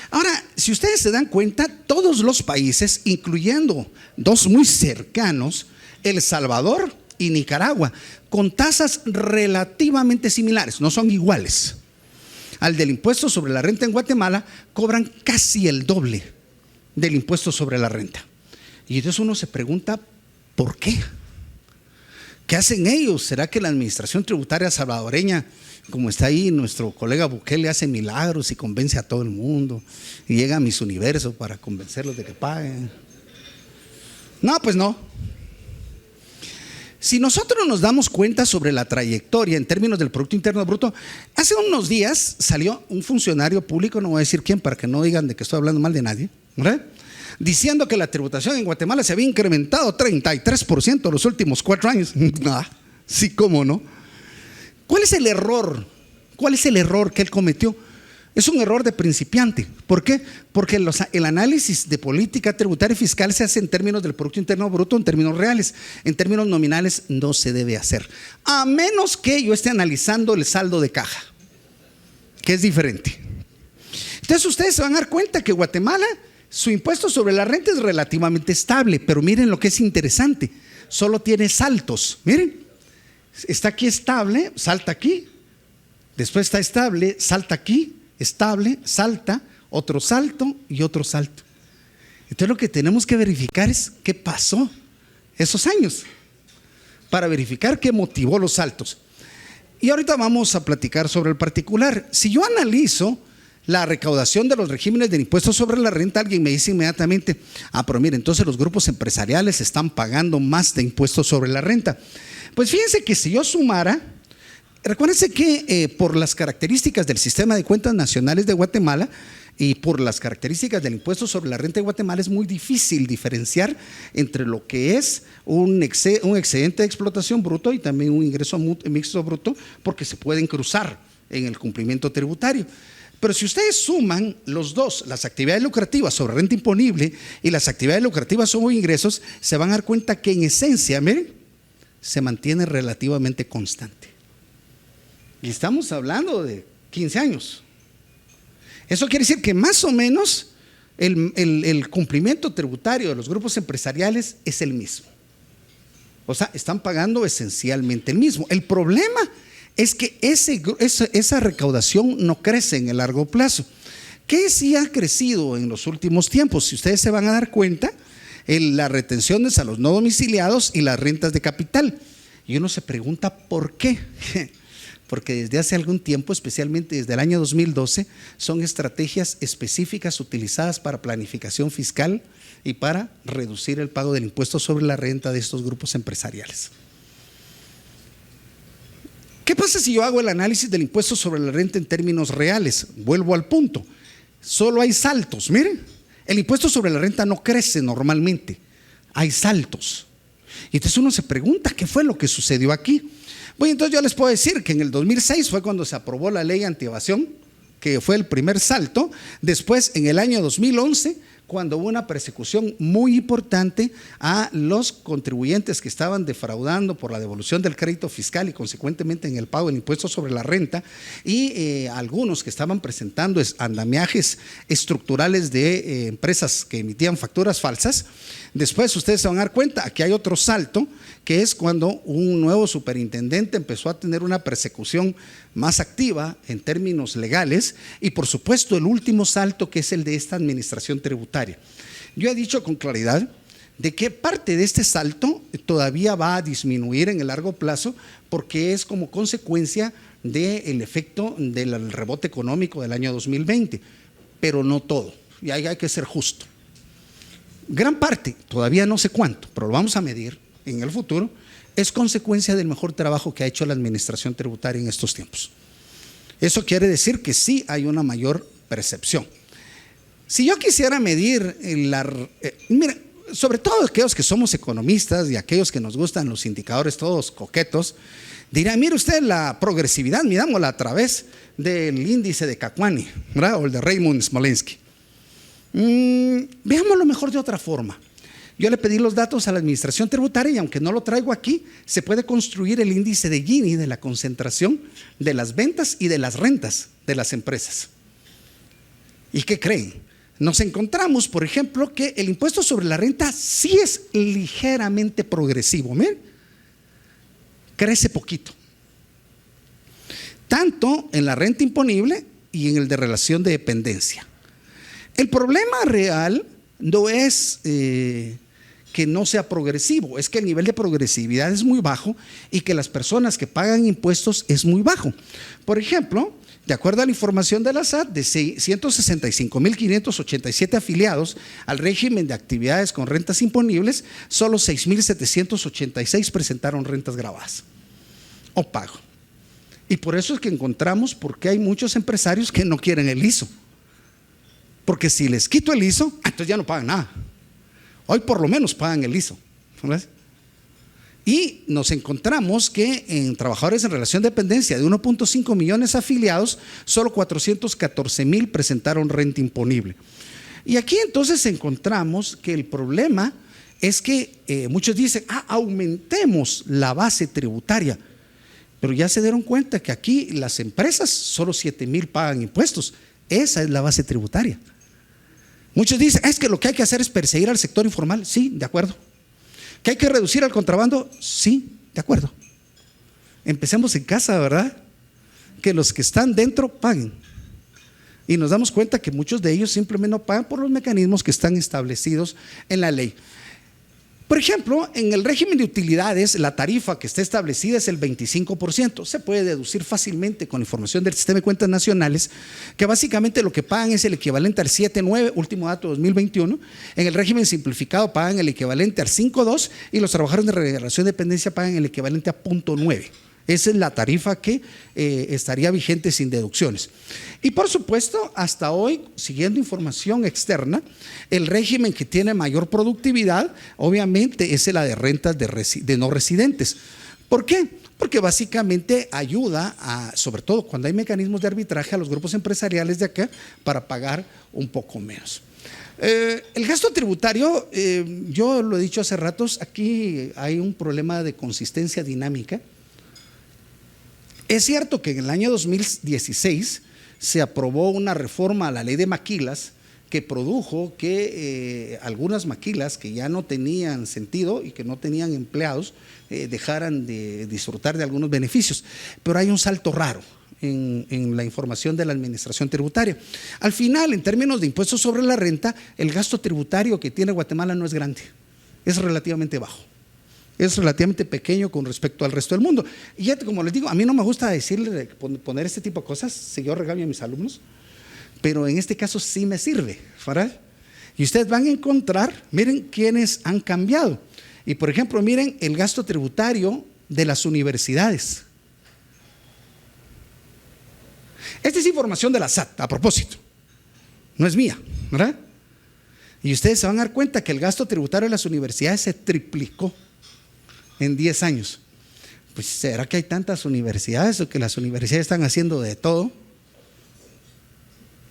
Ahora, si ustedes se dan cuenta, todos los países, incluyendo dos muy cercanos, El Salvador y Nicaragua, con tasas relativamente similares, no son iguales al del impuesto sobre la renta. En Guatemala cobran casi el doble del impuesto sobre la renta. Y entonces uno se pregunta, ¿por qué? ¿Qué hacen ellos? ¿Será que la administración tributaria salvadoreña, como está ahí nuestro colega Bukele, hace milagros y convence a todo el mundo y llega a Miss Universo para convencerlos de que paguen? No, pues no. Si nosotros nos damos cuenta sobre la trayectoria en términos del Producto Interno Bruto, hace unos días salió un funcionario público, no voy a decir quién para que no digan de que estoy hablando mal de nadie, ¿verdad?, diciendo que la tributación en Guatemala se había incrementado 33% en los últimos 4 años. Sí, cómo no. ¿Cuál es el error? ¿Cuál es el error que él cometió? Es un error de principiante. ¿Por qué? Porque el análisis de política tributaria y fiscal se hace en términos del Producto Interno Bruto, en términos reales. En términos nominales no se debe hacer, a menos que yo esté analizando el saldo de caja, que es diferente. Entonces ustedes se van a dar cuenta que Guatemala, su impuesto sobre la renta es relativamente estable, pero miren lo que es interesante, solo tiene saltos. Miren, está aquí estable, salta aquí, después está estable, salta aquí, estable, salta, otro salto y otro salto. Entonces lo que tenemos que verificar es qué pasó esos años, para verificar qué motivó los saltos. Y ahorita vamos a platicar sobre el particular. Si yo analizo la recaudación de los regímenes del impuesto sobre la renta, alguien me dice inmediatamente: pero mire, entonces los grupos empresariales están pagando más de impuestos sobre la renta. Pues fíjense que si yo sumara, recuérdense que por las características del sistema de cuentas nacionales de Guatemala y por las características del impuesto sobre la renta de Guatemala, es muy difícil diferenciar entre lo que es un excedente de explotación bruto y también un ingreso mixto bruto, porque se pueden cruzar en el cumplimiento tributario. Pero si ustedes suman los dos, las actividades lucrativas sobre renta imponible y las actividades lucrativas sobre ingresos, se van a dar cuenta que en esencia, miren, se mantiene relativamente constante. Y estamos hablando de 15 años. Eso quiere decir que más o menos el cumplimiento tributario de los grupos empresariales es el mismo. O sea, están pagando esencialmente el mismo. El problema es que esa recaudación no crece en el largo plazo. ¿Qué sí ha crecido en los últimos tiempos? Si ustedes se van a dar cuenta, las retenciones a los no domiciliados y las rentas de capital. Y uno se pregunta ¿por qué? Porque desde hace algún tiempo, especialmente desde el año 2012, son estrategias específicas utilizadas para planificación fiscal y para reducir el pago del impuesto sobre la renta de estos grupos empresariales. ¿Qué pasa si yo hago el análisis del impuesto sobre la renta en términos reales? Vuelvo al punto, solo hay saltos. Miren, el impuesto sobre la renta no crece normalmente, hay saltos. Y entonces uno se pregunta ¿qué fue lo que sucedió aquí? Bueno, entonces yo les puedo decir que en el 2006 fue cuando se aprobó la ley antievasión, que fue el primer salto. Después, en el año 2011, cuando hubo una persecución muy importante a los contribuyentes que estaban defraudando por la devolución del crédito fiscal y consecuentemente en el pago del impuesto sobre la renta, y algunos que estaban presentando andamiajes estructurales de empresas que emitían facturas falsas. Después ustedes se van a dar cuenta, aquí hay otro salto, que es cuando un nuevo superintendente empezó a tener una persecución más activa en términos legales, y por supuesto el último salto, que es el de esta administración tributaria. Yo he dicho con claridad de que parte de este salto todavía va a disminuir en el largo plazo, porque es como consecuencia del efecto del rebote económico del año 2020, pero no todo, y ahí hay que ser justo. Gran parte, todavía no sé cuánto, pero lo vamos a medir en el futuro, es consecuencia del mejor trabajo que ha hecho la administración tributaria en estos tiempos. Eso quiere decir que sí hay una mayor percepción. Si yo quisiera medir mira, sobre todo aquellos que somos economistas y aquellos que nos gustan los indicadores todos coquetos, dirán: mire usted, la progresividad, mirámosla a través del índice de Kakwani, ¿verdad? O el de Raymond Smolensky. Veámoslo mejor de otra forma. Yo le pedí los datos a la administración tributaria y aunque no lo traigo aquí, se puede construir el índice de Gini, de la concentración de las ventas y de las rentas de las empresas. ¿Y qué creen? Nos encontramos, por ejemplo, que el impuesto sobre la renta sí es ligeramente progresivo. Miren, crece poquito, tanto en la renta imponible y en el de relación de dependencia. El problema real no es que no sea progresivo, es que el nivel de progresividad es muy bajo y que las personas que pagan impuestos es muy bajo. Por ejemplo, de acuerdo a la información de la SAT, de 165.587 afiliados al régimen de actividades con rentas imponibles, solo 6.786 presentaron rentas gravadas o pago. Y por eso es que encontramos por qué hay muchos empresarios que no quieren el ISO. Porque si les quito el ISO, entonces ya no pagan nada. Hoy por lo menos pagan el ISO. Y nos encontramos que en trabajadores en relación de dependencia de 1.5 millones afiliados, solo 414,000 presentaron renta imponible. Y aquí entonces encontramos que el problema es que muchos dicen, aumentemos la base tributaria. Pero ya se dieron cuenta que aquí las empresas solo 7,000 pagan impuestos. Esa es la base tributaria. Muchos dicen, es que lo que hay que hacer es perseguir al sector informal. Sí, de acuerdo. ¿Que hay que reducir el contrabando? Sí, de acuerdo. Empecemos en casa, ¿verdad? Que los que están dentro paguen. Y nos damos cuenta que muchos de ellos simplemente no pagan por los mecanismos que están establecidos en la ley. Por ejemplo, en el régimen de utilidades, la tarifa que está establecida es el 25%. Se puede deducir fácilmente con información del Sistema de Cuentas Nacionales que básicamente lo que pagan es el equivalente al 7.9, último dato 2021. En el régimen simplificado pagan el equivalente al 5.2 y los trabajadores de relación de dependencia pagan el equivalente a 0.9. Esa es la tarifa que estaría vigente sin deducciones. Y por supuesto, hasta hoy, siguiendo información externa, el régimen que tiene mayor productividad, obviamente, es la de rentas de no residentes. ¿Por qué? Porque básicamente ayuda, sobre todo cuando hay mecanismos de arbitraje, a los grupos empresariales de acá para pagar un poco menos. El gasto tributario, yo lo he dicho hace ratos, aquí hay un problema de consistencia dinámica. Es cierto que en el año 2016 se aprobó una reforma a la ley de maquilas que produjo que algunas maquilas que ya no tenían sentido y que no tenían empleados dejaran de disfrutar de algunos beneficios. Pero hay un salto raro en la información de la administración tributaria. Al final, en términos de impuestos sobre la renta, el gasto tributario que tiene Guatemala no es grande, es relativamente bajo. Es relativamente pequeño con respecto al resto del mundo. Y ya, como les digo, a mí no me gusta decirle, poner este tipo de cosas, si yo regalo a mis alumnos, pero en este caso sí me sirve, ¿verdad? Y ustedes van a encontrar, miren quiénes han cambiado. Y por ejemplo, miren el gasto tributario de las universidades. Esta es información de la SAT, a propósito, no es mía, ¿verdad? Y ustedes se van a dar cuenta que el gasto tributario de las universidades se triplicó en 10 años. Pues ¿será que hay tantas universidades o que las universidades están haciendo de todo?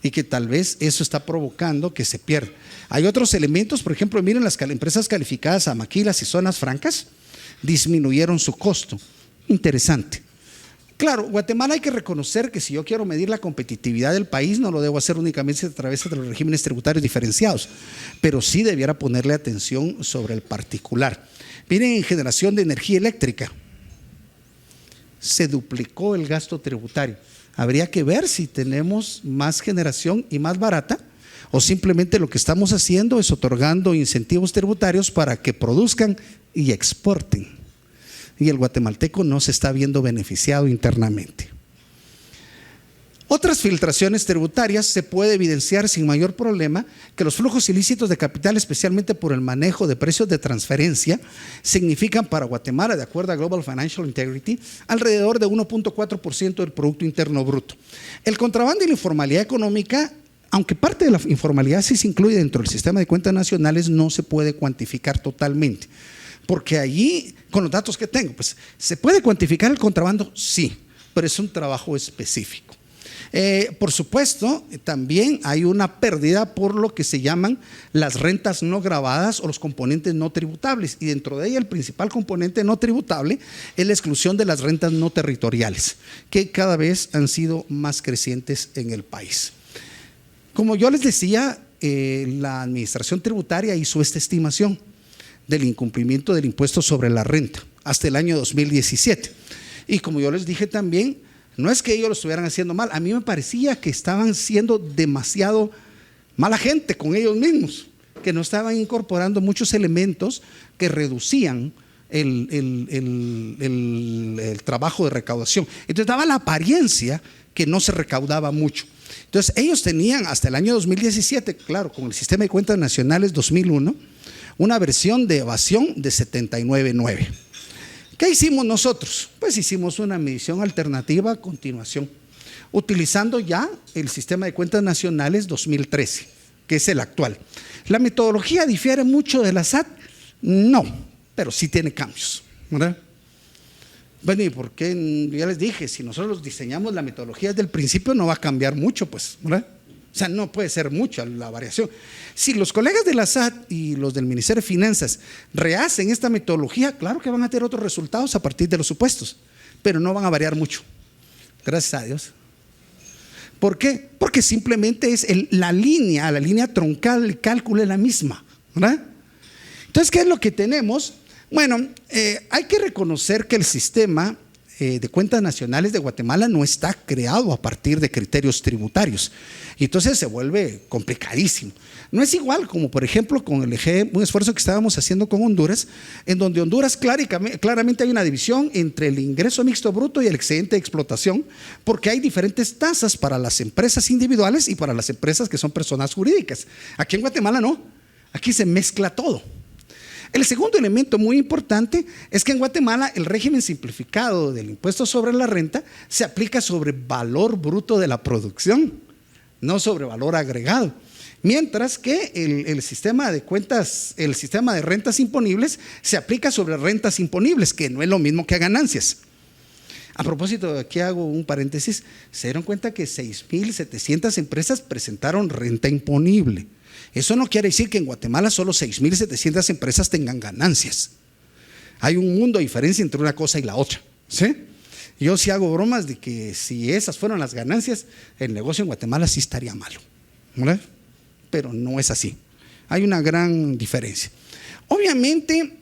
Y que tal vez eso está provocando que se pierda. Hay otros elementos, por ejemplo, miren las empresas calificadas a maquilas y zonas francas disminuyeron su costo. Interesante. Claro, Guatemala hay que reconocer que si yo quiero medir la competitividad del país no lo debo hacer únicamente a través de los regímenes tributarios diferenciados, pero sí debiera ponerle atención sobre el particular. Miren, en generación de energía eléctrica se duplicó el gasto tributario. Habría que ver si tenemos más generación y más barata o simplemente lo que estamos haciendo es otorgando incentivos tributarios para que produzcan y exporten. Y el guatemalteco no se está viendo beneficiado internamente. Otras filtraciones tributarias se puede evidenciar sin mayor problema que los flujos ilícitos de capital, especialmente por el manejo de precios de transferencia, significan para Guatemala, de acuerdo a Global Financial Integrity, alrededor de 1.4% del Producto Interno Bruto. El contrabando y la informalidad económica, aunque parte de la informalidad sí se incluye dentro del sistema de cuentas nacionales, no se puede cuantificar totalmente. Porque allí, con los datos que tengo, pues ¿se puede cuantificar el contrabando? Sí, pero es un trabajo específico. Por supuesto, también hay una pérdida por lo que se llaman las rentas no gravadas o los componentes no tributables, y dentro de ella el principal componente no tributable es la exclusión de las rentas no territoriales, que cada vez han sido más crecientes en el país. Como yo les decía, la administración tributaria hizo esta estimación del incumplimiento del impuesto sobre la renta hasta el año 2017, y como yo les dije también, no es que ellos lo estuvieran haciendo mal, a mí me parecía que estaban siendo demasiado mala gente con ellos mismos, que no estaban incorporando muchos elementos que reducían el trabajo de recaudación. Entonces daba la apariencia que no se recaudaba mucho. Entonces ellos tenían hasta el año 2017, claro, con el Sistema de Cuentas Nacionales 2001, una versión de evasión de 79.9. ¿Qué hicimos nosotros? Pues hicimos una medición alternativa a continuación, utilizando ya el Sistema de Cuentas Nacionales 2013, que es el actual. ¿La metodología difiere mucho de la SAT? No, pero sí tiene cambios, ¿verdad? Bueno, ¿y por qué? Ya les dije, si nosotros diseñamos la metodología desde el principio no va a cambiar mucho, pues, ¿verdad? O sea, no puede ser mucha la variación. Si los colegas de la SAT y los del Ministerio de Finanzas rehacen esta metodología, claro que van a tener otros resultados a partir de los supuestos, pero no van a variar mucho. Gracias a Dios. ¿Por qué? Porque simplemente es la línea troncal del cálculo es la misma, ¿verdad? Entonces, ¿qué es lo que tenemos? Bueno, hay que reconocer que el sistema de cuentas nacionales de Guatemala no está creado a partir de criterios tributarios. Y entonces se vuelve complicadísimo. No es igual como, por ejemplo, con un esfuerzo que estábamos haciendo con Honduras, en donde Honduras claramente hay una división entre el ingreso mixto bruto y el excedente de explotación, porque hay diferentes tasas para las empresas individuales y para las empresas que son personas jurídicas. Aquí en Guatemala no, aquí se mezcla todo. El segundo elemento muy importante es que en Guatemala el régimen simplificado del impuesto sobre la renta se aplica sobre valor bruto de la producción, no sobre valor agregado. Mientras que el sistema de cuentas, el sistema de rentas imponibles se aplica sobre rentas imponibles, que no es lo mismo que ganancias. A propósito, aquí hago un paréntesis, se dieron cuenta que 6.700 empresas presentaron renta imponible. Eso no quiere decir que en Guatemala solo 6.700 empresas tengan ganancias. Hay un mundo de diferencia entre una cosa y la otra, ¿sí? Yo sí hago bromas de que si esas fueron las ganancias, el negocio en Guatemala sí estaría malo, ¿verdad? Pero no es así. Hay una gran diferencia. Obviamente,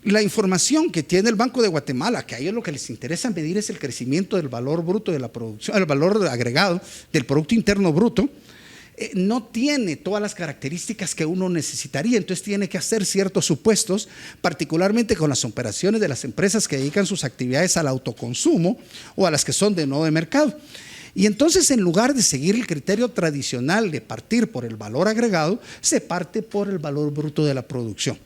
la información que tiene el Banco de Guatemala, que a ellos lo que les interesa medir es el crecimiento del valor bruto de la producción, el valor agregado del Producto Interno Bruto, no tiene todas las características que uno necesitaría, entonces tiene que hacer ciertos supuestos, particularmente con las operaciones de las empresas que dedican sus actividades al autoconsumo o a las que son de no de mercado. Y entonces, en lugar de seguir el criterio tradicional de partir por el valor agregado, se parte por el valor bruto de la producción.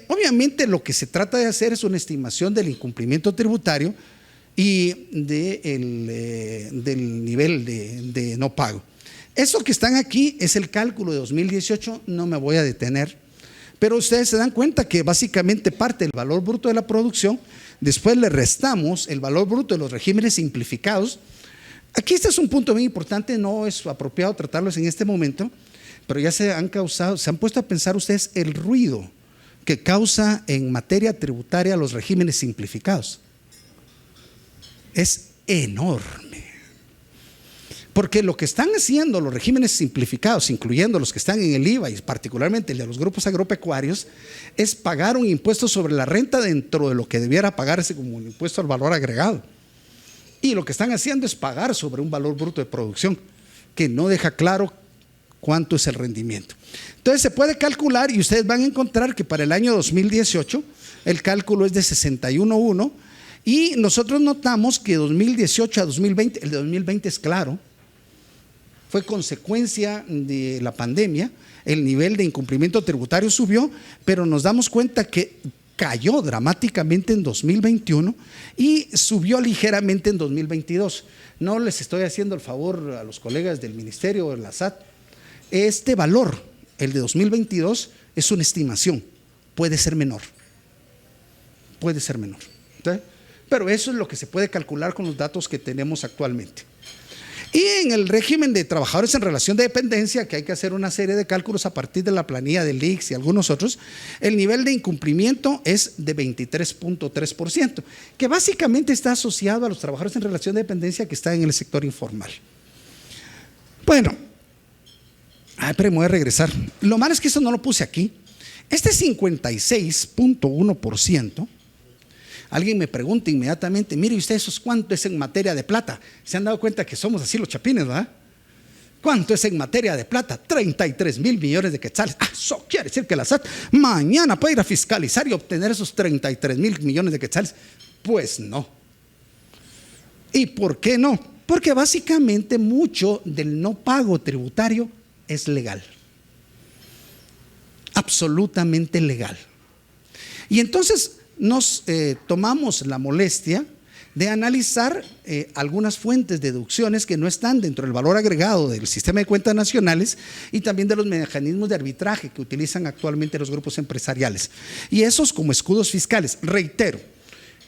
Obviamente lo que se trata de hacer es una estimación del incumplimiento tributario y del nivel de no pago. Eso que están aquí es el cálculo de 2018, no me voy a detener, pero ustedes se dan cuenta que básicamente parte del valor bruto de la producción, después le restamos el valor bruto de los regímenes simplificados. Aquí este es un punto muy importante, no es apropiado tratarlos en este momento, pero ya se han puesto a pensar ustedes el ruido que causa en materia tributaria los regímenes simplificados. Es enorme. Porque lo que están haciendo los regímenes simplificados, incluyendo los que están en el IVA y particularmente el de los grupos agropecuarios, es pagar un impuesto sobre la renta dentro de lo que debiera pagarse como un impuesto al valor agregado. Y lo que están haciendo es pagar sobre un valor bruto de producción que no deja claro cuánto es el rendimiento. Entonces se puede calcular y ustedes van a encontrar que para el año 2018 el cálculo es de 61.1 y nosotros notamos que 2018 a 2020, el de 2020 es claro, fue consecuencia de la pandemia, el nivel de incumplimiento tributario subió, pero nos damos cuenta que cayó dramáticamente en 2021 y subió ligeramente en 2022. No les estoy haciendo el favor a los colegas del Ministerio o de la SAT. Este valor, el de 2022, es una estimación, puede ser menor. Puede ser menor. ¿Sí? Pero eso es lo que se puede calcular con los datos que tenemos actualmente. Y en el régimen de trabajadores en relación de dependencia, que hay que hacer una serie de cálculos a partir de la planilla del ICS y algunos otros, el nivel de incumplimiento es de 23.3%, que básicamente está asociado a los trabajadores en relación de dependencia que están en el sector informal. Bueno, pero me voy a regresar. Lo malo es que eso no lo puse aquí. Este 56.1%. Alguien me pregunta inmediatamente, mire usted, ¿eso es cuánto es en materia de plata? ¿Se han dado cuenta que somos así los chapines, verdad? ¿Cuánto es en materia de plata? 33.000 millones de quetzales. Eso quiere decir que la SAT mañana puede ir a fiscalizar y obtener esos 33.000 millones de quetzales. Pues no. ¿Y por qué no? Porque básicamente mucho del no pago tributario es legal. Absolutamente legal. Y entonces nos tomamos la molestia de analizar algunas fuentes de deducciones que no están dentro del valor agregado del sistema de cuentas nacionales y también de los mecanismos de arbitraje que utilizan actualmente los grupos empresariales. Y esos como escudos fiscales, reitero,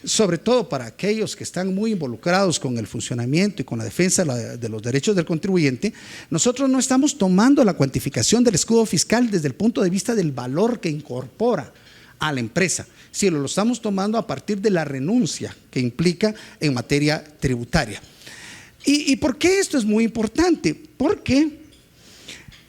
sobre todo para aquellos que están muy involucrados con el funcionamiento y con la defensa de los derechos del contribuyente, nosotros no estamos tomando la cuantificación del escudo fiscal desde el punto de vista del valor que incorpora a la empresa, sino lo estamos tomando a partir de la renuncia que implica en materia tributaria. ¿Y por qué esto es muy importante? Porque,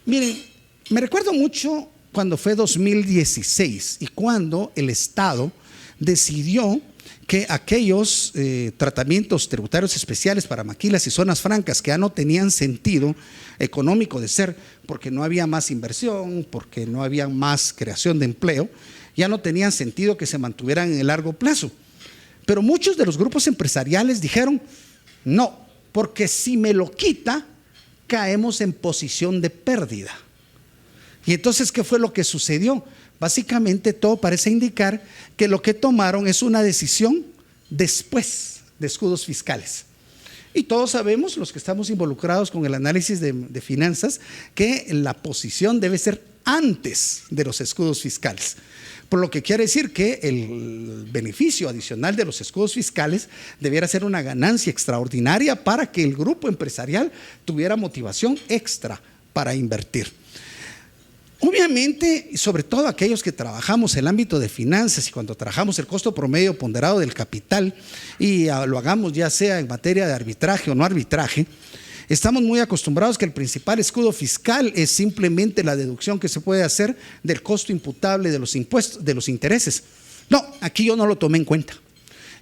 miren, me recuerdo mucho cuando fue 2016 y cuando el Estado decidió que aquellos tratamientos tributarios especiales para maquilas y zonas francas que ya no tenían sentido económico de ser, porque no había más inversión, porque no había más creación de empleo, ya no tenían sentido que se mantuvieran en el largo plazo. Pero muchos de los grupos empresariales dijeron, no, porque si me lo quita, caemos en posición de pérdida. Y entonces, ¿qué fue lo que sucedió? Básicamente todo parece indicar que lo que tomaron es una decisión después de escudos fiscales. Y todos sabemos, los que estamos involucrados con el análisis de finanzas, que la posición debe ser antes de los escudos fiscales. Por lo que quiere decir que el beneficio adicional de los escudos fiscales debiera ser una ganancia extraordinaria para que el grupo empresarial tuviera motivación extra para invertir. Obviamente, sobre todo aquellos que trabajamos en el ámbito de finanzas y cuando trabajamos el costo promedio ponderado del capital y lo hagamos ya sea en materia de arbitraje o no arbitraje, estamos muy acostumbrados que el principal escudo fiscal es simplemente la deducción que se puede hacer del costo imputable de los impuestos, de los intereses. No, aquí yo no lo tomé en cuenta.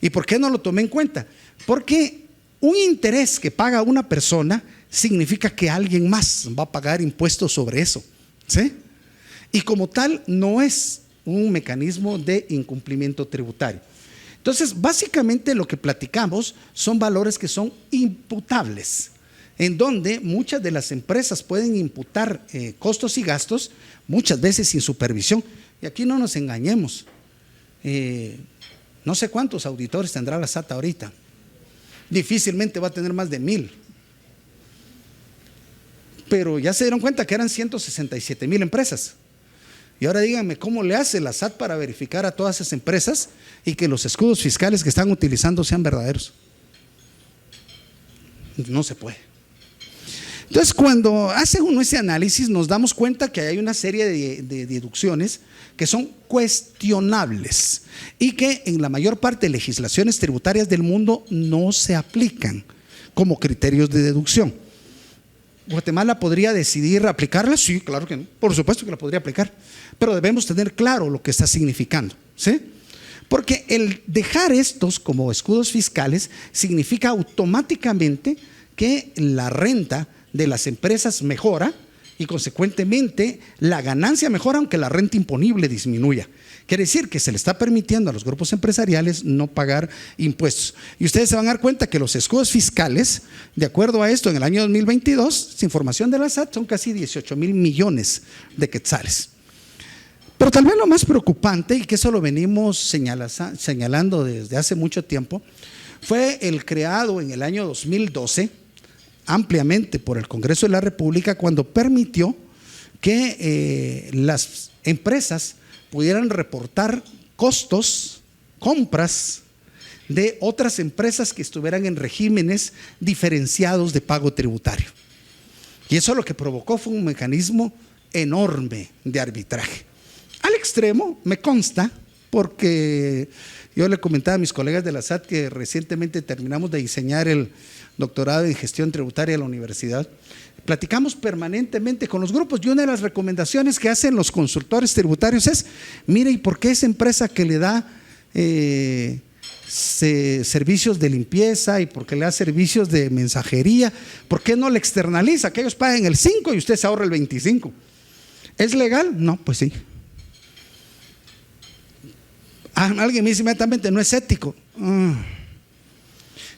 ¿Y por qué no lo tomé en cuenta? Porque un interés que paga una persona significa que alguien más va a pagar impuestos sobre eso, ¿sí? Y como tal no es un mecanismo de incumplimiento tributario. Entonces, básicamente lo que platicamos son valores que son imputables, en donde muchas de las empresas pueden imputar costos y gastos, muchas veces sin supervisión. Y aquí no nos engañemos, no sé cuántos auditores tendrá la SAT ahorita, difícilmente va a tener más de 1000. Pero ya se dieron cuenta que eran 167,000 empresas. Y ahora díganme, ¿cómo le hace la SAT para verificar a todas esas empresas y que los escudos fiscales que están utilizando sean verdaderos? No se puede. Entonces, cuando hace uno ese análisis, nos damos cuenta que hay una serie de deducciones que son cuestionables y que en la mayor parte de legislaciones tributarias del mundo no se aplican como criterios de deducción. ¿Guatemala podría decidir aplicarla? Sí, claro que no, por supuesto que la podría aplicar, pero debemos tener claro lo que está significando, ¿sí? Porque el dejar estos como escudos fiscales significa automáticamente que la renta de las empresas mejora y consecuentemente la ganancia mejora aunque la renta imponible disminuya. Quiere decir que se le está permitiendo a los grupos empresariales no pagar impuestos. Y ustedes se van a dar cuenta que los escudos fiscales, de acuerdo a esto, en el año 2022, información de la SAT, son casi 18,000 millones de quetzales. Pero tal vez lo más preocupante, y que eso lo venimos señalando desde hace mucho tiempo, fue el creado en el año 2012 ampliamente por el Congreso de la República, cuando permitió que las empresas pudieran reportar costos, compras de otras empresas que estuvieran en regímenes diferenciados de pago tributario. Y eso lo que provocó fue un mecanismo enorme de arbitraje. Al extremo, me consta, porque yo le comentaba a mis colegas de la SAT que recientemente terminamos de diseñar el doctorado en gestión tributaria de la universidad. Platicamos permanentemente con los grupos y una de las recomendaciones que hacen los consultores tributarios es: mire, ¿y por qué esa empresa que le da servicios de limpieza y porque le da servicios de mensajería, por qué no le externaliza? Que ellos paguen el 5 y usted se ahorra el 25. ¿Es legal? No, pues sí. Alguien me dice inmediatamente, no es ético.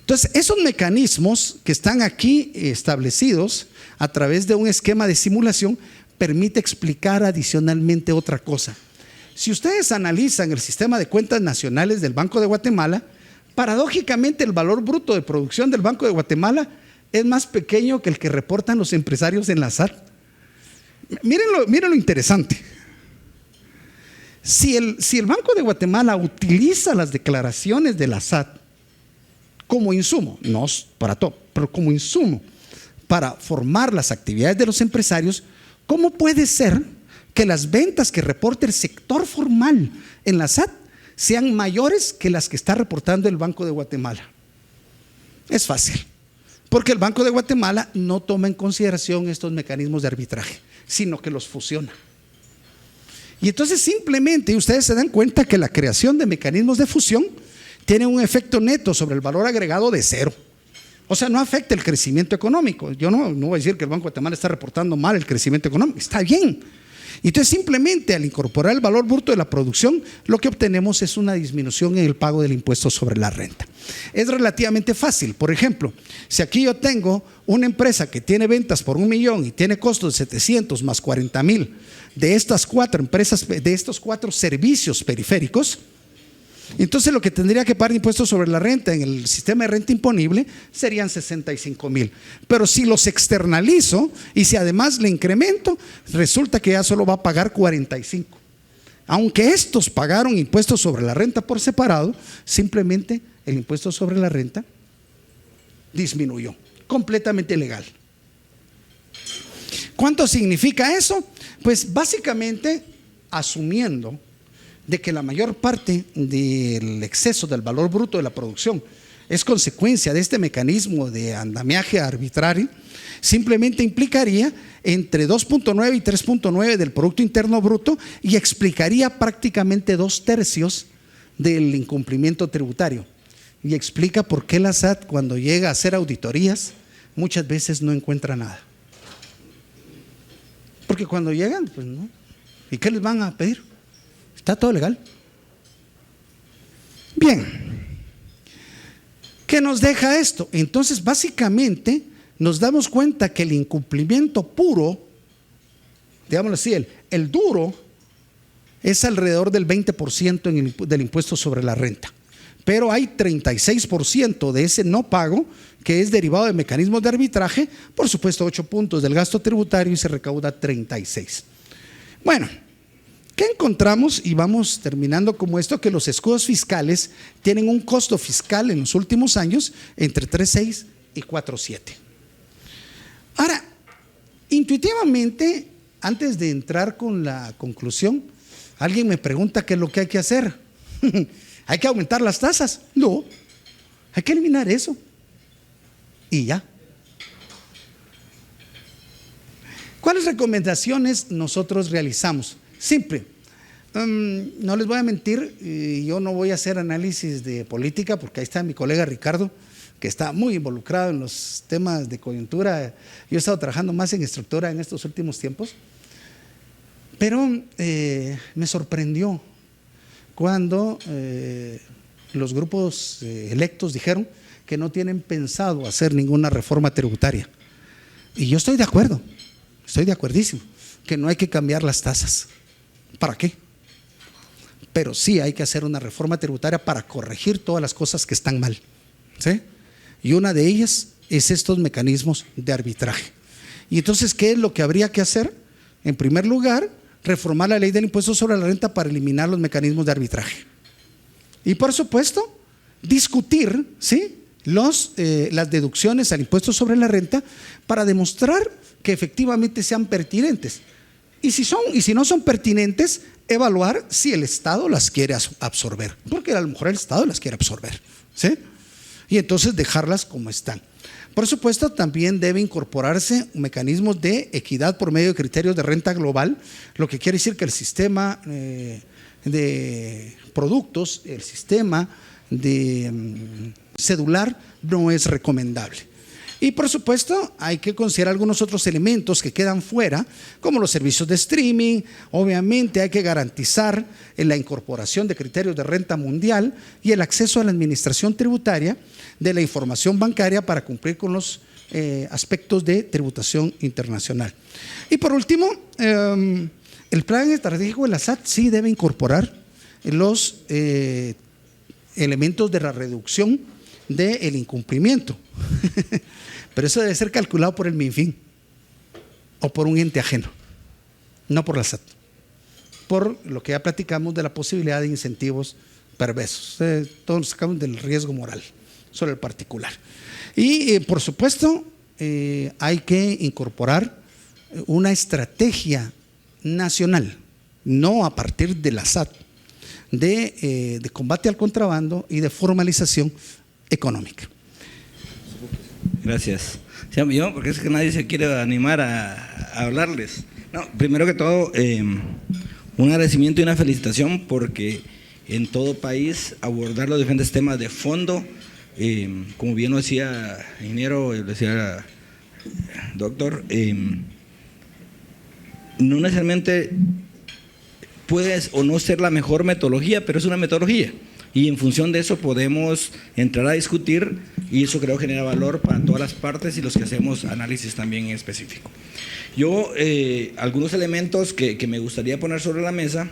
Entonces, esos mecanismos que están aquí establecidos a través de un esquema de simulación permite explicar adicionalmente otra cosa. Si ustedes analizan el sistema de cuentas nacionales del Banco de Guatemala, Paradójicamente, el valor bruto de producción del Banco de Guatemala es más pequeño que el que reportan los empresarios en la SAT. Miren lo interesante. Si el Banco de Guatemala utiliza las declaraciones de la SAT como insumo, no para todo, pero como insumo para formar las actividades de los empresarios, ¿cómo puede ser que las ventas que reporta el sector formal en la SAT sean mayores que las que está reportando el Banco de Guatemala? Es fácil, porque el Banco de Guatemala no toma en consideración estos mecanismos de arbitraje, sino que los fusiona. Y entonces simplemente ustedes se dan cuenta que la creación de mecanismos de fusión tiene un efecto neto sobre el valor agregado de cero. O sea, no afecta el crecimiento económico. Yo no voy a decir que el Banco de Guatemala está reportando mal el crecimiento económico, está bien. Entonces simplemente al incorporar el valor bruto de la producción, lo que obtenemos es una disminución en el pago del impuesto sobre la renta. Es relativamente fácil. Por ejemplo, si aquí yo tengo una empresa que tiene ventas por 1 millón y tiene costos de 700 más 40,000 de estas 4 empresas, de estos 4 servicios periféricos, entonces lo que tendría que pagar impuestos sobre la renta en el sistema de renta imponible serían 65,000. Pero si los externalizo y si además le incremento, resulta que ya solo va a pagar 45. Aunque estos pagaron impuestos sobre la renta por separado, simplemente el impuesto sobre la renta disminuyó, completamente legal. ¿Cuánto significa eso? Pues básicamente asumiendo de que la mayor parte del exceso del valor bruto de la producción es consecuencia de este mecanismo de andamiaje arbitrario, simplemente implicaría entre 2.9 y 3.9 del Producto Interno Bruto y explicaría prácticamente 2/3 del incumplimiento tributario. Y explica por qué la SAT, cuando llega a hacer auditorías, muchas veces no encuentra nada. Porque cuando llegan, pues no. ¿Y qué les van a pedir? Está todo legal. Bien, ¿qué nos deja esto? Entonces básicamente nos damos cuenta que el incumplimiento puro, digámoslo así, el duro, es alrededor del 20% del impuesto sobre la renta. Pero hay 36% de ese no pago que es derivado de mecanismos de arbitraje, por supuesto 8 puntos del gasto tributario y se recauda 36. Bueno, ¿qué encontramos? Y vamos terminando como esto, que los escudos fiscales tienen un costo fiscal en los últimos años entre 3.6 y 4.7. Ahora, intuitivamente, antes de entrar con la conclusión, alguien me pregunta qué es lo que hay que hacer. ¿Hay que aumentar las tasas? No, hay que eliminar eso y ya. ¿Cuáles recomendaciones nosotros realizamos? Simple. No les voy a mentir, yo no voy a hacer análisis de política porque ahí está mi colega Ricardo, que está muy involucrado en los temas de coyuntura. Yo he estado trabajando más en estructura en estos últimos tiempos, pero me sorprendió cuando los grupos electos dijeron que no tienen pensado hacer ninguna reforma tributaria. Y yo estoy de acuerdo, estoy de acuerdísimo, que no hay que cambiar las tasas. ¿Para qué? Pero sí hay que hacer una reforma tributaria para corregir todas las cosas que están mal, ¿sí? Y una de ellas es estos mecanismos de arbitraje. Y entonces, ¿qué es lo que habría que hacer? En primer lugar, reformar la ley del impuesto sobre la renta para eliminar los mecanismos de arbitraje. Y por supuesto, discutir, ¿sí?, las deducciones al impuesto sobre la renta para demostrar que efectivamente sean pertinentes. Y si no son pertinentes, evaluar si el Estado las quiere absorber, porque a lo mejor el Estado las quiere absorber, ¿sí? Y entonces dejarlas como están. Por supuesto, también debe incorporarse mecanismos de equidad por medio de criterios de renta global, lo que quiere decir que el sistema de productos, el sistema de cedular no es recomendable. Y por supuesto hay que considerar algunos otros elementos que quedan fuera, como los servicios de streaming. Obviamente hay que garantizar la incorporación de criterios de renta mundial y el acceso a la administración tributaria de la información bancaria para cumplir con los aspectos de tributación internacional. Y por último, el plan estratégico de la SAT sí debe incorporar los elementos de la reducción del incumplimiento. Pero eso debe ser calculado por el MINFIN o por un ente ajeno, no por la SAT, por lo que ya platicamos de la posibilidad de incentivos perversos. Todos nos sacamos del riesgo moral sobre el particular. Y por supuesto hay que incorporar una estrategia nacional, no a partir de la SAT, de combate al contrabando y de formalización económica. Gracias. Yo, porque es que nadie se quiere animar a hablarles. No, primero que todo, un agradecimiento y una felicitación porque en todo país abordar los diferentes temas de fondo, como bien lo decía ingeniero, lo decía doctor, no necesariamente puede o no ser la mejor metodología, pero es una metodología. Y en función de eso podemos entrar a discutir y eso creo genera valor para todas las partes y los que hacemos análisis también en específico. Yo, algunos elementos que me gustaría poner sobre la mesa,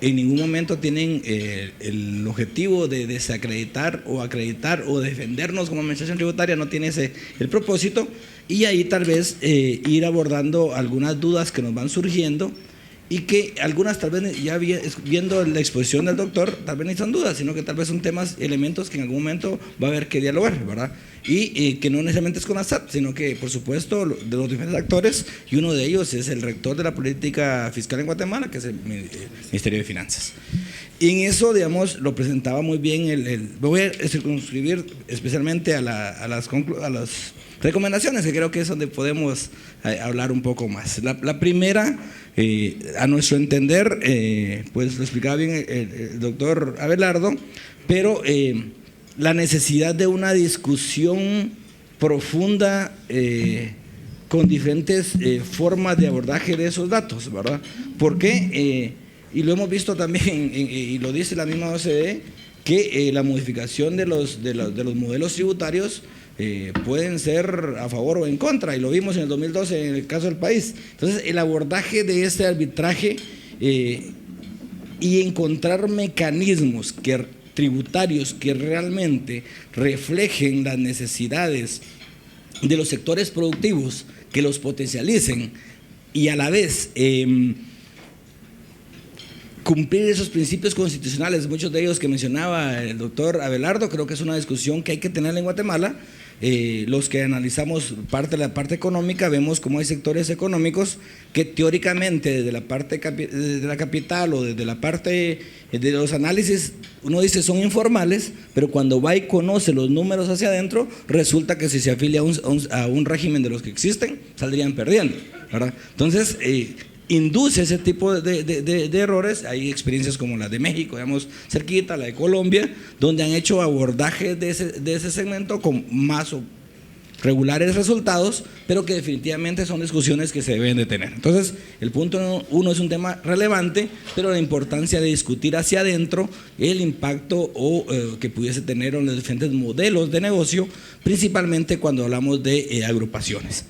en ningún momento tienen el objetivo de desacreditar o acreditar o defendernos como administración tributaria, no tiene el propósito, y ahí tal vez ir abordando algunas dudas que nos van surgiendo y que algunas tal vez ya viendo la exposición del doctor, tal vez no son dudas, sino que tal vez son temas, elementos que en algún momento va a haber que dialogar, ¿verdad? Y que no necesariamente es con la SAT, sino que por supuesto de los diferentes actores, y uno de ellos es el rector de la política fiscal en Guatemala, que es el Ministerio de Finanzas. Y en eso, digamos, lo presentaba muy bien, voy a circunscribir especialmente a las recomendaciones, que creo que es donde podemos hablar un poco más. La primera, a nuestro entender, pues lo explicaba bien el doctor Abelardo, pero la necesidad de una discusión profunda con diferentes formas de abordaje de esos datos, ¿verdad? Porque, y lo hemos visto también, y lo dice la misma OCDE, que la modificación de los modelos tributarios pueden ser a favor o en contra, y lo vimos en el 2012 en el caso del país. Entonces, el abordaje de este arbitraje y encontrar mecanismos tributarios que realmente reflejen las necesidades de los sectores productivos, que los potencialicen y a la vez cumplir esos principios constitucionales, muchos de ellos que mencionaba el doctor Abelardo, creo que es una discusión que hay que tener en Guatemala. Los que analizamos la parte económica, vemos cómo hay sectores económicos que teóricamente desde la parte de la capital o desde la parte de los análisis, uno dice son informales, pero cuando va y conoce los números hacia adentro, resulta que si se afilia a un régimen de los que existen, saldrían perdiendo, ¿verdad? Entonces, induce ese tipo de errores. Hay experiencias como la de México, digamos, cerquita, la de Colombia, donde han hecho abordajes de ese segmento con más o regulares resultados, pero que definitivamente son discusiones que se deben de tener. Entonces, el punto 1 es un tema relevante, pero la importancia de discutir hacia adentro el impacto que pudiese tener en los diferentes modelos de negocio, principalmente cuando hablamos de agrupaciones.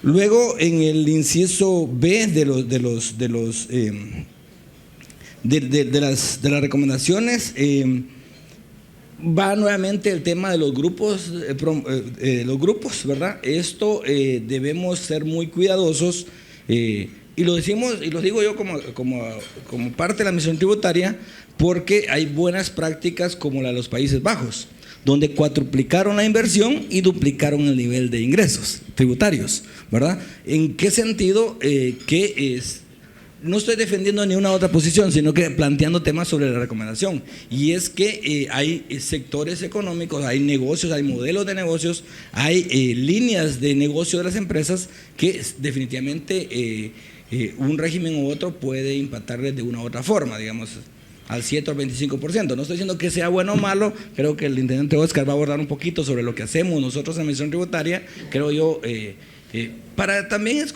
Luego, en el inciso B de las recomendaciones, va nuevamente el tema de los grupos, ¿verdad? Esto debemos ser muy cuidadosos, y lo decimos, y lo digo yo como parte de la administración tributaria, porque hay buenas prácticas como la de los Países Bajos, donde cuadruplicaron la inversión y duplicaron el nivel de ingresos tributarios, ¿verdad? ¿En qué sentido? No estoy defendiendo ni una otra posición, sino que planteando temas sobre la recomendación. Y es que hay sectores económicos, hay negocios, hay modelos de negocios, hay líneas de negocio de las empresas que definitivamente un régimen u otro puede impactarles de una u otra forma, digamos, al 7 o al 25%. No estoy diciendo que sea bueno o malo, creo que el intendente Oscar va a abordar un poquito sobre lo que hacemos nosotros en administración tributaria, creo yo, para también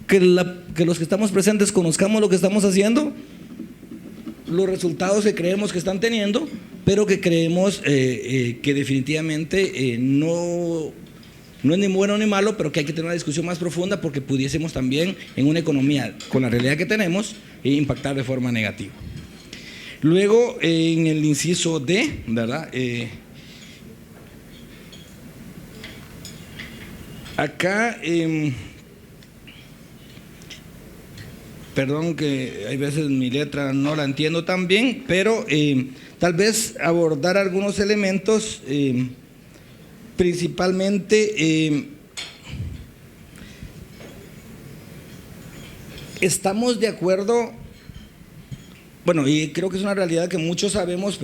que los que estamos presentes conozcamos lo que estamos haciendo, los resultados que creemos que están teniendo, pero que creemos que definitivamente no es ni bueno ni malo, pero que hay que tener una discusión más profunda porque pudiésemos también en una economía con la realidad que tenemos impactar de forma negativa. Luego, en el inciso D, ¿verdad? Acá, perdón que hay veces mi letra no la entiendo tan bien, pero tal vez abordar algunos elementos, principalmente estamos de acuerdo, bueno, y creo que es una realidad que muchos sabemos,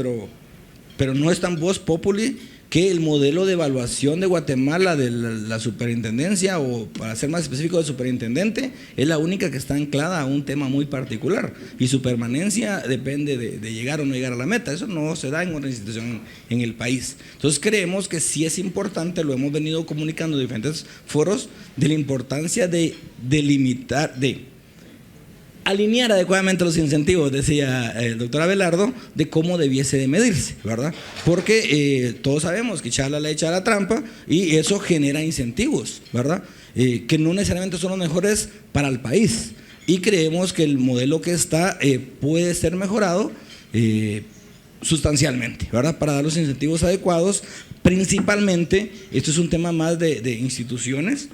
pero no es tan vox populi, que el modelo de evaluación de Guatemala de la superintendencia, o para ser más específico de superintendente, es la única que está anclada a un tema muy particular, y su permanencia depende de llegar o no llegar a la meta. Eso no se da en otra institución en el país. Entonces creemos que sí es importante, lo hemos venido comunicando en diferentes foros, de la importancia de delimitar, de alinear adecuadamente los incentivos, decía el doctor Abelardo, de cómo debiese de medirse, ¿verdad? Porque todos sabemos que echar la leche a la trampa, y eso genera incentivos, ¿verdad? Que no necesariamente son los mejores para el país, y creemos que el modelo que está puede ser mejorado sustancialmente, ¿verdad? Para dar los incentivos adecuados. Principalmente, esto es un tema más de instituciones,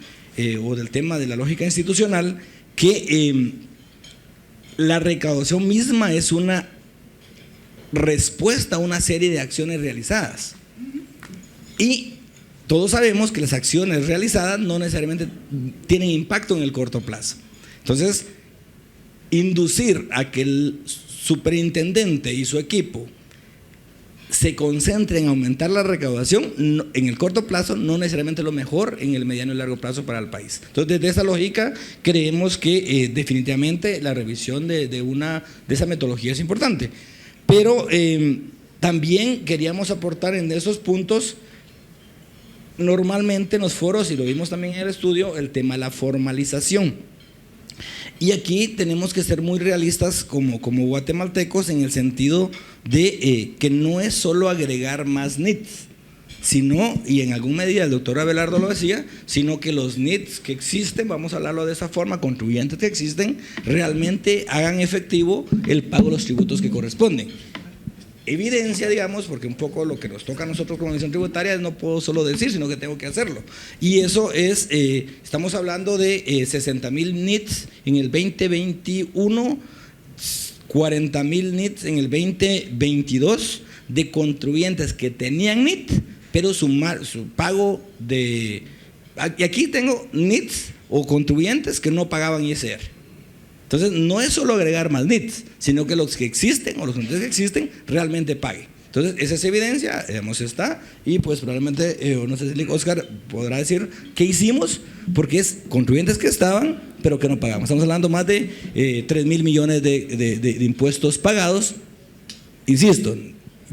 o del tema de la lógica institucional, que la recaudación misma es una respuesta a una serie de acciones realizadas, y todos sabemos que las acciones realizadas no necesariamente tienen impacto en el corto plazo. Entonces, inducir a que el superintendente y su equipo se concentren en aumentar la recaudación en el corto plazo, no necesariamente lo mejor en el mediano y largo plazo para el país. Entonces, desde esa lógica, creemos que definitivamente la revisión de esa metodología es importante. Pero también queríamos aportar en esos puntos, normalmente en los foros, y lo vimos también en el estudio, el tema de la formalización. Y aquí tenemos que ser muy realistas como guatemaltecos, en el sentido de que no es solo agregar más NITs, sino, y en alguna medida el doctor Abelardo lo decía, sino que los NITs que existen, vamos a hablarlo de esa forma, contribuyentes que existen, realmente hagan efectivo el pago de los tributos que corresponden. Evidencia, digamos, porque un poco lo que nos toca a nosotros como administración tributaria es no puedo solo decir, sino que tengo que hacerlo. Y eso es, estamos hablando de 60,000 NITs en el 2021, 40,000 NITs en el 2022, de contribuyentes que tenían NIT, pero su pago de... Y aquí tengo NITs o contribuyentes que no pagaban ISR. Entonces, no es solo agregar más NITs, sino que los que existen, o los contribuyentes que existen, realmente paguen. Entonces, esa es evidencia, digamos, está, y pues probablemente, no sé si Oscar podrá decir qué hicimos, porque es contribuyentes que estaban, pero que no pagamos. Estamos hablando más de 3,000 millones de impuestos pagados. Insisto,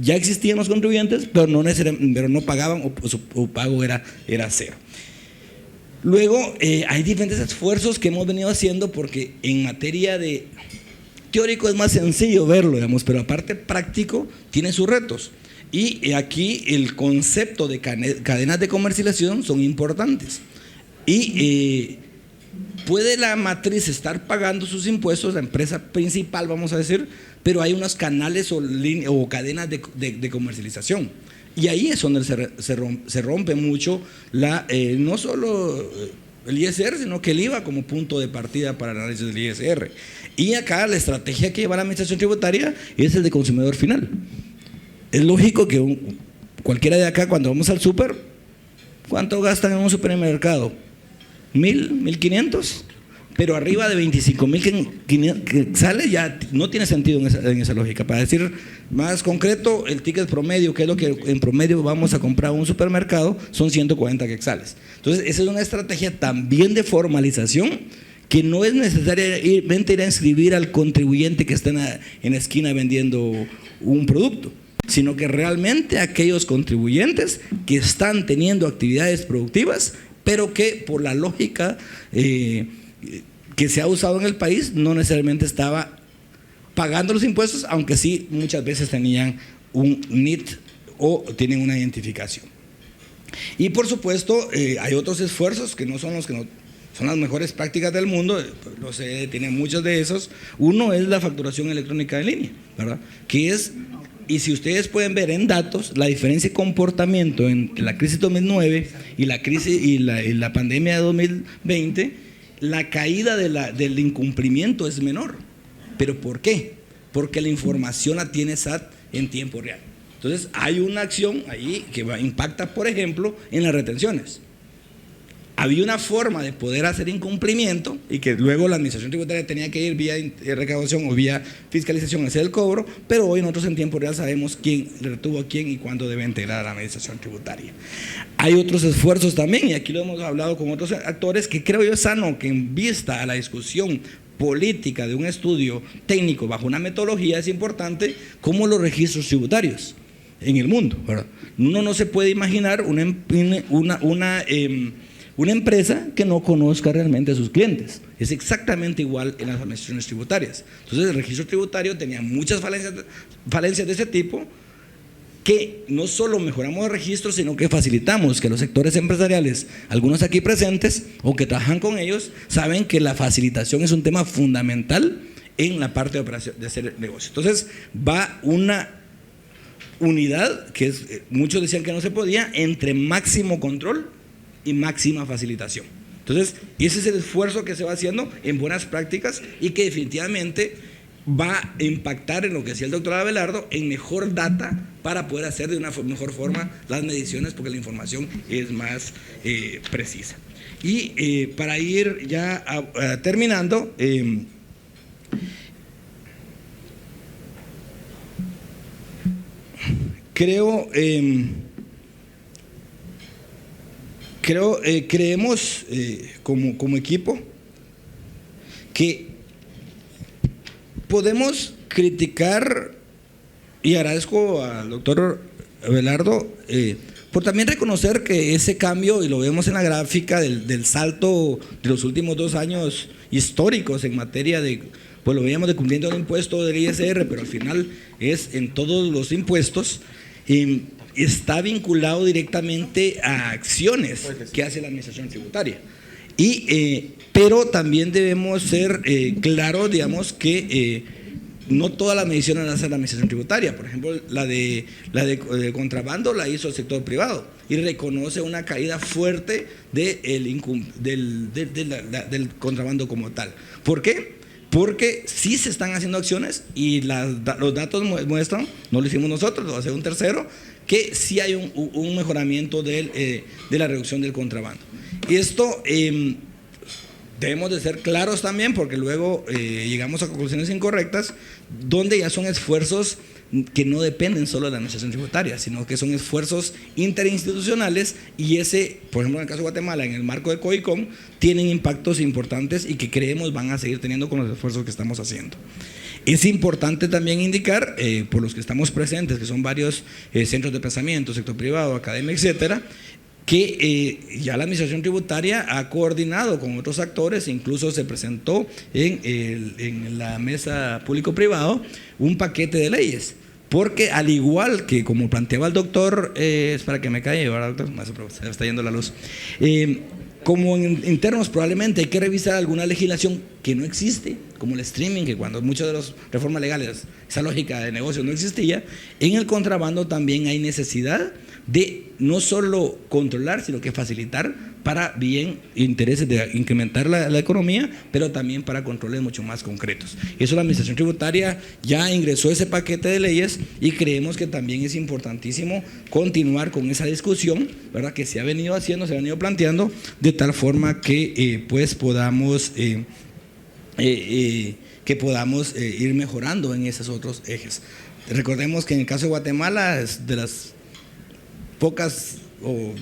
ya existían los contribuyentes, pero no pagaban, o su pago era cero. Luego, hay diferentes esfuerzos que hemos venido haciendo, porque en materia de teórico es más sencillo verlo, digamos, pero aparte práctico tiene sus retos. Y aquí el concepto de cadenas de comercialización son importantes. Y puede la matriz estar pagando sus impuestos, la empresa principal, vamos a decir, pero hay unos canales o cadenas de comercialización. Y ahí es donde se rompe mucho no solo el ISR, sino que el IVA como punto de partida para el análisis del ISR. Y acá la estrategia que lleva la administración tributaria es el de consumidor final. Es lógico que cualquiera de acá, cuando vamos al súper, ¿cuánto gastan en un supermercado? 1,000, 1,500, pero arriba de 25,000 que sale, ya no tiene sentido en esa lógica. Para decir más concreto, el ticket promedio, que es lo que en promedio vamos a comprar a un supermercado, son 140 quetzales. Entonces, esa es una estrategia también de formalización, que no es necesariamente ir a inscribir al contribuyente que está en la esquina vendiendo un producto, sino que realmente aquellos contribuyentes que están teniendo actividades productivas, pero que por la lógica que se ha usado en el país, no necesariamente estaba pagando los impuestos, aunque sí muchas veces tenían un NIT o tienen una identificación. Y por supuesto, hay otros esfuerzos que no son los que son las mejores prácticas del mundo, lo sé, tienen muchos de esos. Uno es la facturación electrónica en línea, ¿verdad? Que es, y si ustedes pueden ver en datos, la diferencia de comportamiento entre la crisis 2009 y la pandemia de 2020, la caída del incumplimiento es menor. ¿Pero por qué? Porque la información la tiene SAT en tiempo real. Entonces hay una acción ahí que impacta, por ejemplo, en las retenciones. Había una forma de poder hacer incumplimiento y que luego la administración tributaria tenía que ir vía recaudación o vía fiscalización a hacer el cobro, pero hoy nosotros en tiempo real sabemos quién le retuvo a quién y cuándo debe integrar a la administración tributaria. Hay otros esfuerzos también, y aquí lo hemos hablado con otros actores, que creo yo es sano que en vista a la discusión política de un estudio técnico bajo una metodología es importante como los registros tributarios en el mundo, ¿verdad? Uno no se puede imaginar una empresa que no conozca realmente a sus clientes. Es exactamente igual en las administraciones tributarias. Entonces el registro tributario tenía muchas falencias de ese tipo, que no solo mejoramos el registro, sino que facilitamos que los sectores empresariales, algunos aquí presentes o que trabajan con ellos, saben que la facilitación es un tema fundamental en la parte de operación, de hacer negocio. Entonces va una unidad que muchos decían que no se podía, entre máximo control y máxima facilitación. Entonces ese es el esfuerzo que se va haciendo en buenas prácticas y que definitivamente va a impactar en lo que decía el doctor Abelardo, en mejor data para poder hacer de una mejor forma las mediciones, porque la información es más precisa. Y para ir ya terminando, creemos como equipo que podemos criticar, y agradezco al doctor Abelardo por también reconocer que ese cambio, y lo vemos en la gráfica del salto de los últimos 2 años históricos en materia de, pues lo veíamos de cumpliendo el impuesto del ISR, pero al final es en todos los impuestos, está vinculado directamente a acciones que hace la administración tributaria. Pero también debemos ser claros, digamos, que no todas las mediciones las hace la administración tributaria. Por ejemplo, la de contrabando la hizo el sector privado y reconoce una caída fuerte del contrabando como tal. ¿Por qué? Porque sí se están haciendo acciones y los datos muestran, no lo hicimos nosotros, lo hace un tercero, que sí hay un mejoramiento de la reducción del contrabando. Y esto debemos de ser claros también, porque luego llegamos a conclusiones incorrectas, donde ya son esfuerzos que no dependen solo de la administración tributaria, sino que son esfuerzos interinstitucionales, y por ejemplo en el caso de Guatemala, en el marco de COICOM, tienen impactos importantes y que creemos van a seguir teniendo con los esfuerzos que estamos haciendo. Es importante también indicar, por los que estamos presentes, que son varios centros de pensamiento, sector privado, academia, etcétera, que ya la administración tributaria ha coordinado con otros actores, incluso se presentó en la mesa público-privado un paquete de leyes, porque al igual que como planteaba el doctor, es para que me calle, ¿verdad, doctor? Se me está yendo la luz. Como en internos probablemente hay que revisar alguna legislación que no existe, como el streaming, que cuando muchas de las reformas legales, esa lógica de negocio no existía. En el contrabando también hay necesidad de no solo controlar, sino que facilitar para bien intereses de incrementar la economía, pero también para controles mucho más concretos. Eso la administración tributaria ya ingresó ese paquete de leyes, y creemos que también es importantísimo continuar con esa discusión, ¿verdad?, que se ha venido haciendo, se ha venido planteando, de tal forma que pues podamos ir mejorando en esos otros ejes. Recordemos que en el caso de Guatemala es de las pocas o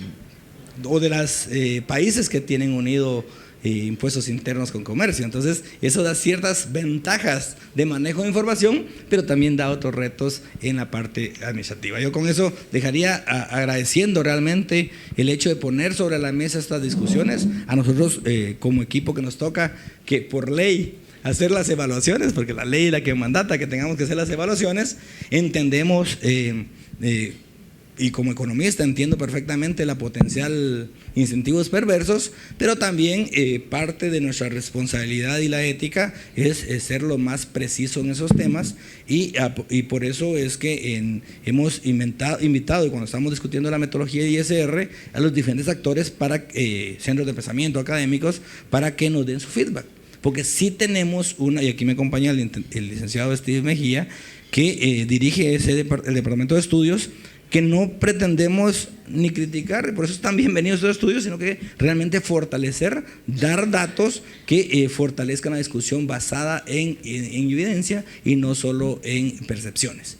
de los países que tienen unido impuestos internos con comercio. Entonces eso da ciertas ventajas de manejo de información, pero también da otros retos en la parte administrativa. Yo con eso dejaría agradeciendo realmente el hecho de poner sobre la mesa estas discusiones. A nosotros como equipo que nos toca, que por ley hacer las evaluaciones, porque la ley es la que mandata que tengamos que hacer las evaluaciones, entendemos y como economista entiendo perfectamente la potencial incentivos perversos, pero también parte de nuestra responsabilidad y la ética es ser lo más preciso en esos temas y por eso es que hemos invitado y cuando estamos discutiendo la metodología de ISR a los diferentes actores para centros de pensamiento académicos para que nos den su feedback, porque sí tenemos y aquí me acompaña el licenciado Steve Mejía, que dirige el departamento de estudios, que no pretendemos ni criticar, por eso están bienvenidos estos estudios, sino que realmente fortalecer, dar datos que fortalezcan la discusión basada en evidencia y no solo en percepciones.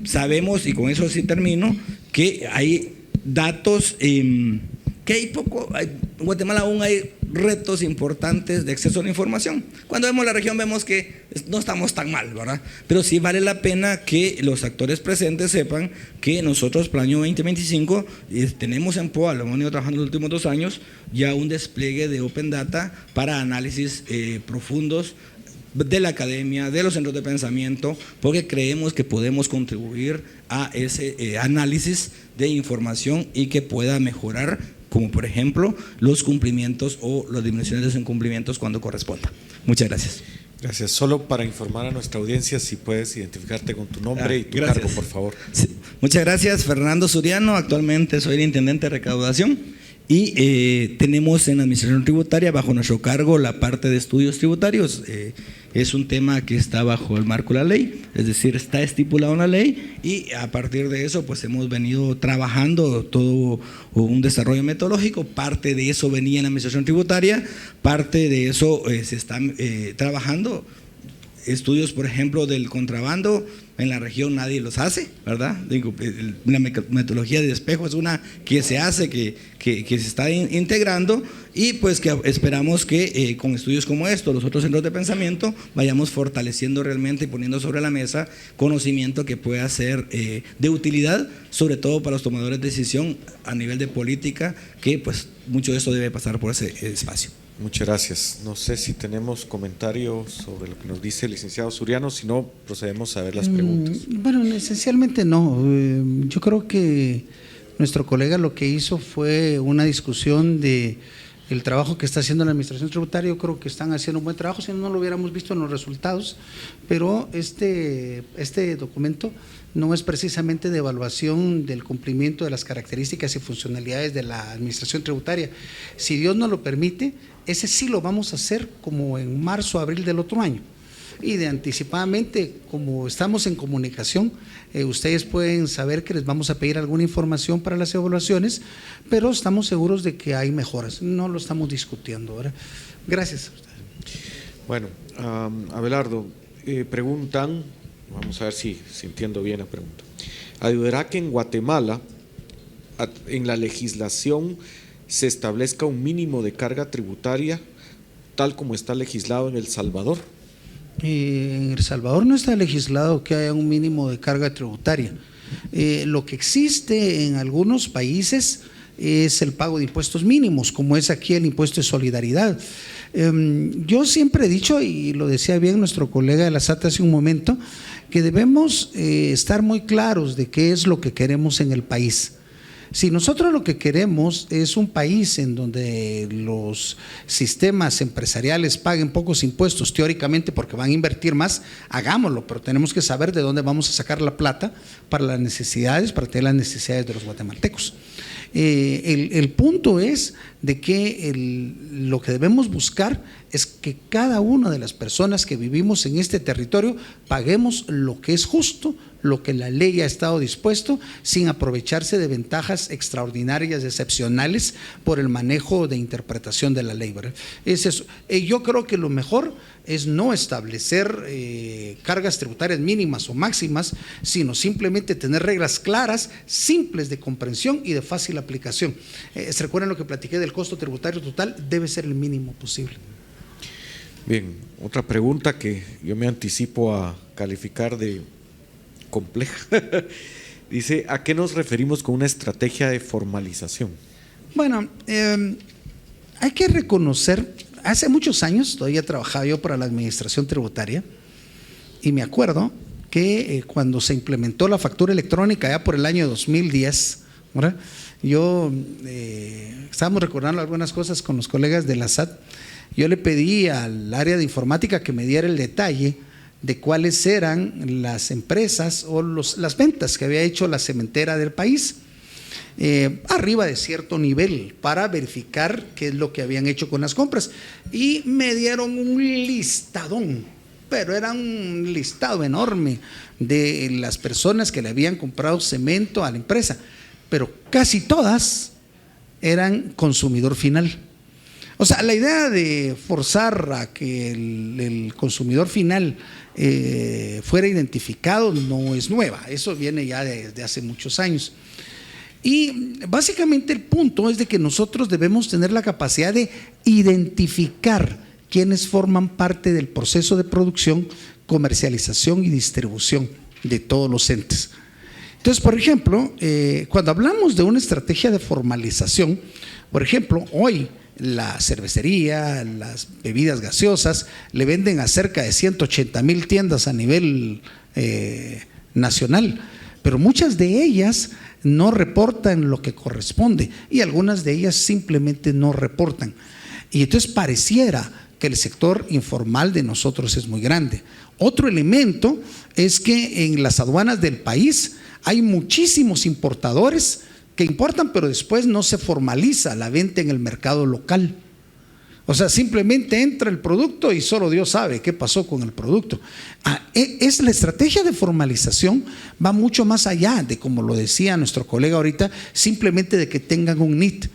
Sabemos, y con eso sí termino, que hay datos que hay poco, en Guatemala aún hay retos importantes de acceso a la información. Cuando vemos la región vemos que no estamos tan mal, ¿verdad? Pero sí vale la pena que los actores presentes sepan que nosotros para el año 2025 tenemos en POA, lo hemos ido trabajando los últimos 2 años, ya un despliegue de Open Data para análisis profundos de la academia, de los centros de pensamiento, porque creemos que podemos contribuir a ese análisis de información y que pueda mejorar, como por ejemplo los cumplimientos o las disminuciones de los incumplimientos cuando corresponda. Muchas gracias. Gracias. Solo para informar a nuestra audiencia, si puedes identificarte con tu nombre y tu gracias. cargo, por favor. Sí. Muchas gracias, Fernando Suriano. Actualmente soy el intendente de recaudación y tenemos en la administración tributaria bajo nuestro cargo la parte de estudios tributarios. Es un tema que está bajo el marco de la ley, es decir, está estipulado en la ley y a partir de eso pues hemos venido trabajando todo un desarrollo metodológico. Parte de eso venía en la administración tributaria, parte de eso se está trabajando. Estudios, por ejemplo, del contrabando, en la región nadie los hace, ¿verdad? La metodología de espejo es una que se hace, que se está integrando y pues que esperamos que con estudios como estos, los otros centros de pensamiento, vayamos fortaleciendo realmente y poniendo sobre la mesa conocimiento que pueda ser de utilidad, sobre todo para los tomadores de decisión a nivel de política, que pues mucho de eso debe pasar por ese espacio. Muchas gracias. No sé si tenemos comentarios sobre lo que nos dice el licenciado Suriano, si no, procedemos a ver las preguntas. Bueno, esencialmente no. Yo creo que nuestro colega lo que hizo fue una discusión de el trabajo que está haciendo la administración tributaria. Yo creo que están haciendo un buen trabajo, si no, no lo hubiéramos visto en los resultados, pero este documento no es precisamente de evaluación del cumplimiento de las características y funcionalidades de la administración tributaria. Si Dios nos lo permite, ese sí lo vamos a hacer como en marzo, abril del otro año. Y de anticipadamente, como estamos en comunicación, ustedes pueden saber que les vamos a pedir alguna información para las evaluaciones, pero estamos seguros de que hay mejoras, no lo estamos discutiendo, ¿verdad? Gracias. Bueno, Abelardo, preguntan, vamos a ver si entiendo bien la pregunta. ¿Ayudará que en Guatemala, en la legislación, se establezca un mínimo de carga tributaria tal como está legislado en El Salvador? En El Salvador no está legislado que haya un mínimo de carga tributaria. Lo que existe en algunos países es el pago de impuestos mínimos, como es aquí el impuesto de solidaridad. Yo siempre he dicho, y lo decía bien nuestro colega de la SAT hace un momento, que debemos estar muy claros de qué es lo que queremos en el país. Si nosotros lo que queremos es un país en donde los sistemas empresariales paguen pocos impuestos, teóricamente porque van a invertir más, hagámoslo, pero tenemos que saber de dónde vamos a sacar la plata para las necesidades, para tener las necesidades de los guatemaltecos. El punto es de que lo que debemos buscar es que cada una de las personas que vivimos en este territorio paguemos lo que es justo, lo que la ley ha estado dispuesto, sin aprovecharse de ventajas extraordinarias, excepcionales por el manejo de interpretación de la ley, ¿verdad? Es eso. Yo creo que lo mejor es no establecer cargas tributarias mínimas o máximas, sino simplemente tener reglas claras, simples de comprensión y de fácil aplicación. ¿Se recuerdan lo que platiqué del costo tributario total? Debe ser el mínimo posible. Bien, otra pregunta que yo me anticipo a calificar de compleja. Dice, ¿a qué nos referimos con una estrategia de formalización? Bueno, hay que reconocer, hace muchos años todavía trabajaba yo para la administración tributaria y me acuerdo que cuando se implementó la factura electrónica ya por el año 2010, ¿verdad? Estábamos recordando algunas cosas con los colegas de la SAT. Yo le pedí al área de informática que me diera el detalle de cuáles eran las empresas o las ventas que había hecho la cementera del país, arriba de cierto nivel, para verificar qué es lo que habían hecho con las compras. Y me dieron un listadón, pero era un listado enorme de las personas que le habían comprado cemento a la empresa, pero casi todas eran consumidor final. O sea, la idea de forzar a que el consumidor final fuera identificado no es nueva, eso viene ya desde hace muchos años. Y básicamente el punto es de que nosotros debemos tener la capacidad de identificar quienes forman parte del proceso de producción, comercialización y distribución de todos los entes. Entonces, por ejemplo, cuando hablamos de una estrategia de formalización, por ejemplo, hoy la cervecería, las bebidas gaseosas le venden a cerca de 180,000 tiendas a nivel nacional, pero muchas de ellas no reportan lo que corresponde y algunas de ellas simplemente no reportan. Y entonces pareciera que el sector informal de nosotros es muy grande. Otro elemento es que en las aduanas del país hay muchísimos importadores que importan, pero después no se formaliza la venta en el mercado local. O sea, simplemente entra el producto y solo Dios sabe qué pasó con el producto. Es la estrategia de formalización, va mucho más allá de, como lo decía nuestro colega ahorita, simplemente de que tengan un NIT.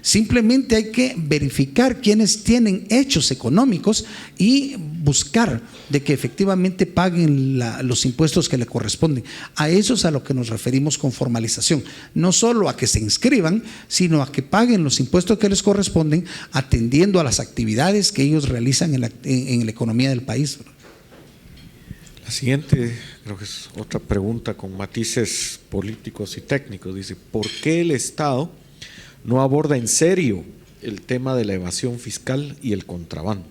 Simplemente hay que verificar quiénes tienen hechos económicos y buscar de que efectivamente paguen los impuestos que le corresponden. A eso es a lo que nos referimos con formalización. No solo a que se inscriban, sino a que paguen los impuestos que les corresponden, atendiendo a las actividades que ellos realizan en la economía del país. La siguiente, creo que es otra pregunta con matices políticos y técnicos. Dice, ¿por qué el Estado no aborda en serio el tema de la evasión fiscal y el contrabando?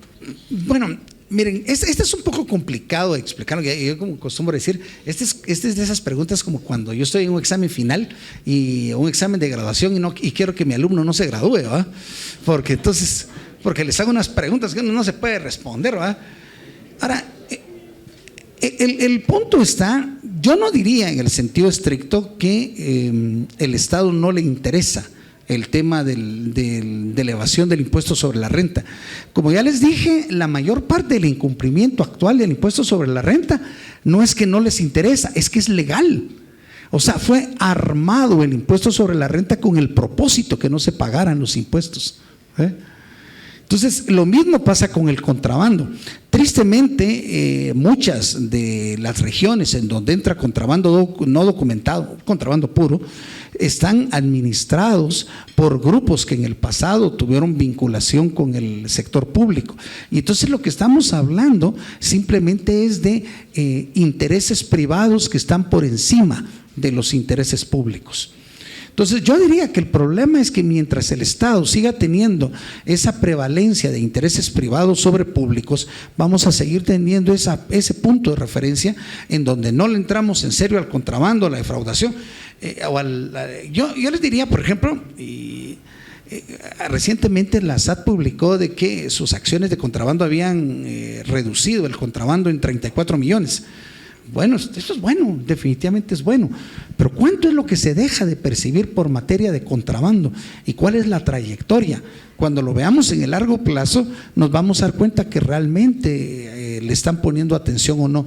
Bueno, miren, este es un poco complicado de explicarlo. Yo como acostumbro decir, este es de esas preguntas como cuando yo estoy en un examen final y un examen de graduación y quiero que mi alumno no se gradúe, ¿verdad? Porque les hago unas preguntas que uno no se puede responder, ¿verdad? Ahora, el punto está, yo no diría en el sentido estricto que el Estado no le interesa el tema de la evasión del impuesto sobre la renta. Como ya les dije, la mayor parte del incumplimiento actual del impuesto sobre la renta no es que no les interesa, es que es legal. O sea, fue armado el impuesto sobre la renta con el propósito que no se pagaran los impuestos. Entonces, lo mismo pasa con el contrabando. Tristemente, muchas de las regiones en donde entra contrabando no documentado, contrabando puro, están administrados por grupos que en el pasado tuvieron vinculación con el sector público. Y entonces lo que estamos hablando simplemente es de intereses privados que están por encima de los intereses públicos. Entonces yo diría que el problema es que mientras el Estado siga teniendo esa prevalencia de intereses privados sobre públicos, vamos a seguir teniendo ese punto de referencia en donde no le entramos en serio al contrabando, a la defraudación. Yo les diría, por ejemplo, recientemente la SAT publicó de que sus acciones de contrabando habían reducido el contrabando en 34 millones. Bueno, esto es bueno, definitivamente es bueno, pero ¿cuánto es lo que se deja de percibir por materia de contrabando? ¿Y cuál es la trayectoria? Cuando lo veamos en el largo plazo, nos vamos a dar cuenta que realmente le están poniendo atención o no.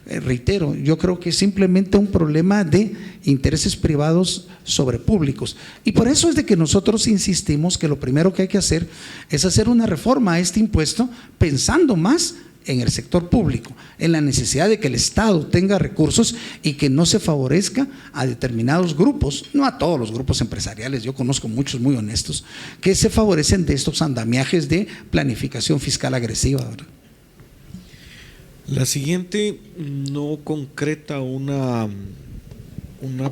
Reitero, yo creo que es simplemente un problema de intereses privados sobre públicos. Y por eso es de que nosotros insistimos que lo primero que hay que hacer es hacer una reforma a este impuesto pensando más en el sector público, en la necesidad de que el Estado tenga recursos y que no se favorezca a determinados grupos, no a todos los grupos empresariales. Yo conozco muchos muy honestos que se favorecen de estos andamiajes de planificación fiscal agresiva, ¿verdad? La siguiente no concreta una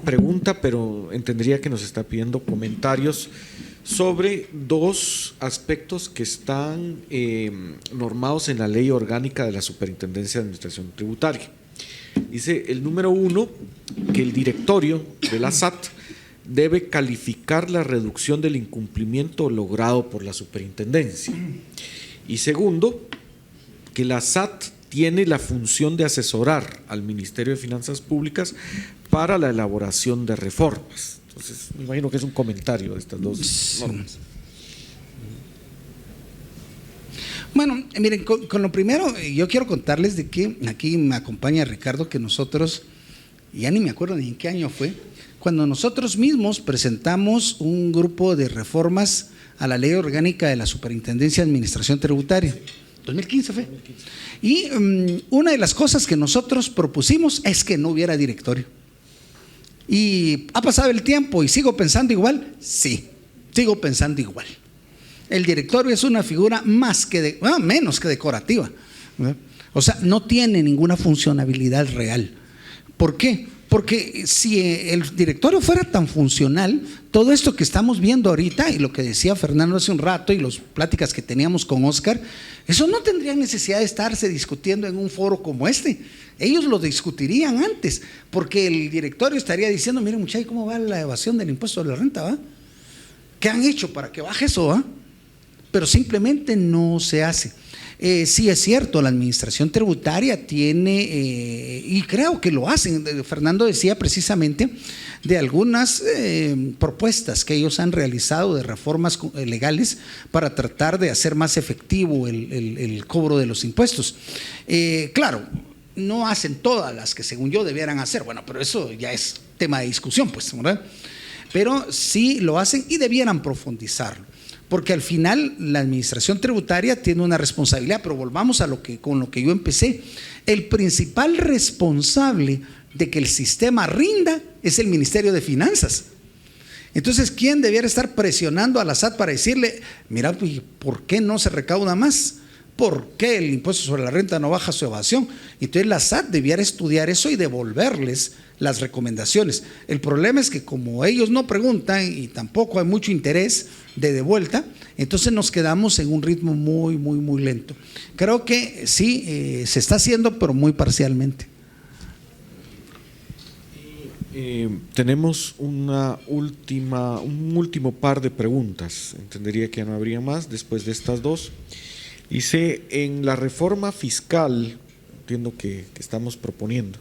pregunta, pero entendería que nos está pidiendo comentarios sobre dos aspectos que están normados en la Ley Orgánica de la Superintendencia de Administración Tributaria. Dice el número 1, que el directorio de la SAT debe calificar la reducción del incumplimiento logrado por la superintendencia. Y segundo, que la SAT tiene la función de asesorar al Ministerio de Finanzas Públicas para la elaboración de reformas. Entonces, me imagino que es un comentario de estas dos normas. Bueno, miren, con lo primero, yo quiero contarles de que aquí me acompaña Ricardo, que nosotros, ya ni me acuerdo ni en qué año fue, cuando nosotros mismos presentamos un grupo de reformas a la Ley Orgánica de la Superintendencia de Administración Tributaria. 2015 fue. Y una de las cosas que nosotros propusimos es que no hubiera directorio. ¿Y ha pasado el tiempo y sigo pensando igual? Sí, sigo pensando igual. El directorio es una figura menos que decorativa, ¿verdad? O sea, no tiene ninguna funcionalidad real. ¿Por qué? Porque si el directorio fuera tan funcional, todo esto que estamos viendo ahorita y lo que decía Fernando hace un rato y las pláticas que teníamos con Oscar, eso no tendría necesidad de estarse discutiendo en un foro como este. Ellos lo discutirían antes, porque el directorio estaría diciendo: miren, muchachos, ¿cómo va la evasión del impuesto de la renta? ¿Va? ¿Qué han hecho para que baje eso? ¿Va? Pero simplemente no se hace. Sí es cierto, la administración tributaria tiene, y creo que lo hacen, Fernando decía precisamente de algunas propuestas que ellos han realizado de reformas legales para tratar de hacer más efectivo el cobro de los impuestos. Claro, no hacen todas las que según yo debieran hacer, bueno, pero eso ya es tema de discusión, pues, ¿verdad? Pero sí lo hacen y debieran profundizarlo. Porque al final la administración tributaria tiene una responsabilidad, pero volvamos a con lo que yo empecé. El principal responsable de que el sistema rinda es el Ministerio de Finanzas. Entonces, ¿quién debiera estar presionando a la SAT para decirle: mira, ¿por qué no se recauda más? ¿Por qué el impuesto sobre la renta no baja su evasión? Entonces la SAT debiera estudiar eso y devolverles las recomendaciones. El problema es que como ellos no preguntan y tampoco hay mucho interés de devuelta, entonces nos quedamos en un ritmo muy, muy, muy lento. Creo que sí, se está haciendo, pero muy parcialmente. Tenemos un último par de preguntas. Entendería que ya no habría más después de estas dos. Dice: en la reforma fiscal, entiendo que estamos proponiendo,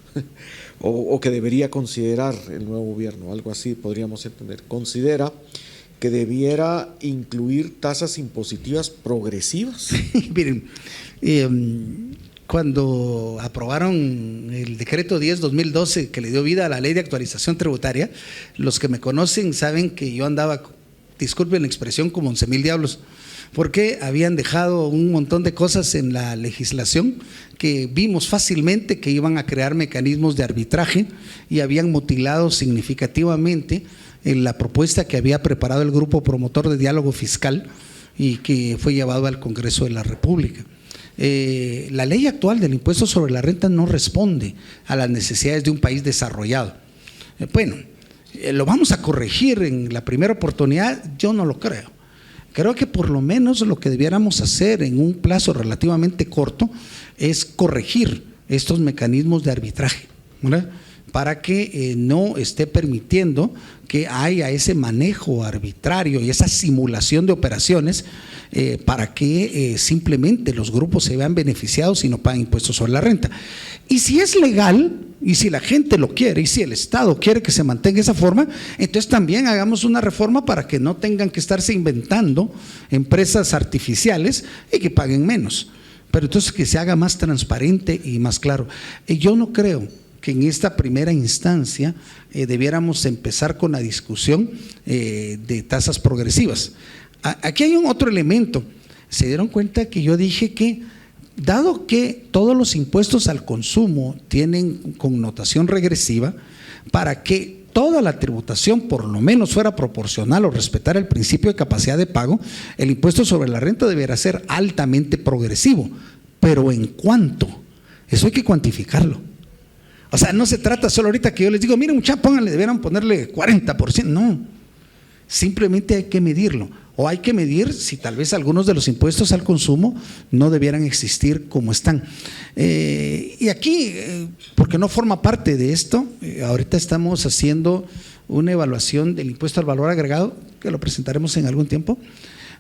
o que debería considerar el nuevo gobierno, algo así podríamos entender, considera que debiera incluir tasas impositivas progresivas. Miren, cuando aprobaron el decreto 10/2012 que le dio vida a la ley de actualización tributaria, los que me conocen saben que yo andaba, disculpen la expresión, como 11,000 diablos, porque habían dejado un montón de cosas en la legislación que vimos fácilmente que iban a crear mecanismos de arbitraje y habían mutilado significativamente en la propuesta que había preparado el grupo promotor de diálogo fiscal y que fue llevado al Congreso de la República. La ley actual del impuesto sobre la renta no responde a las necesidades de un país desarrollado. Bueno, ¿lo vamos a corregir en la primera oportunidad? Yo no lo creo. Creo que por lo menos lo que debiéramos hacer en un plazo relativamente corto es corregir estos mecanismos de arbitraje, ¿verdad? Para que no esté permitiendo que haya ese manejo arbitrario y esa simulación de operaciones para que simplemente los grupos se vean beneficiados y no paguen impuestos sobre la renta. Y si es legal, y si la gente lo quiere, y si el Estado quiere que se mantenga esa forma, entonces también hagamos una reforma para que no tengan que estarse inventando empresas artificiales y que paguen menos. Pero entonces que se haga más transparente y más claro. Yo no creo que en esta primera instancia debiéramos empezar con la discusión de tasas progresivas. Aquí hay un otro elemento. Se dieron cuenta que yo dije que dado que todos los impuestos al consumo tienen connotación regresiva, para que toda la tributación por lo menos fuera proporcional o respetara el principio de capacidad de pago, el impuesto sobre la renta deberá ser altamente progresivo. Pero ¿en cuánto? Eso hay que cuantificarlo. O sea, no se trata solo ahorita que yo les digo: miren, muchachos, pónganle, debieran ponerle 40%. No, simplemente hay que medirlo. o hay que medir si tal vez algunos de los impuestos al consumo no debieran existir como están. Y aquí, porque no forma parte de esto, ahorita estamos haciendo una evaluación del impuesto al valor agregado, que lo presentaremos en algún tiempo,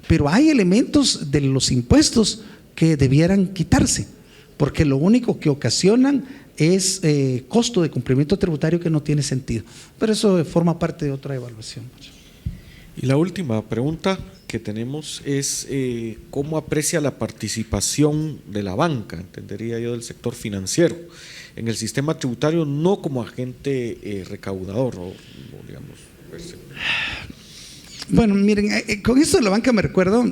pero hay elementos de los impuestos que debieran quitarse, porque lo único que ocasionan es costo de cumplimiento tributario que no tiene sentido, pero eso forma parte de otra evaluación. Y la última pregunta que tenemos es ¿cómo aprecia la participación de la banca, entendería yo del sector financiero, en el sistema tributario, no como agente recaudador o digamos? Bueno, miren, con esto de la banca me recuerdo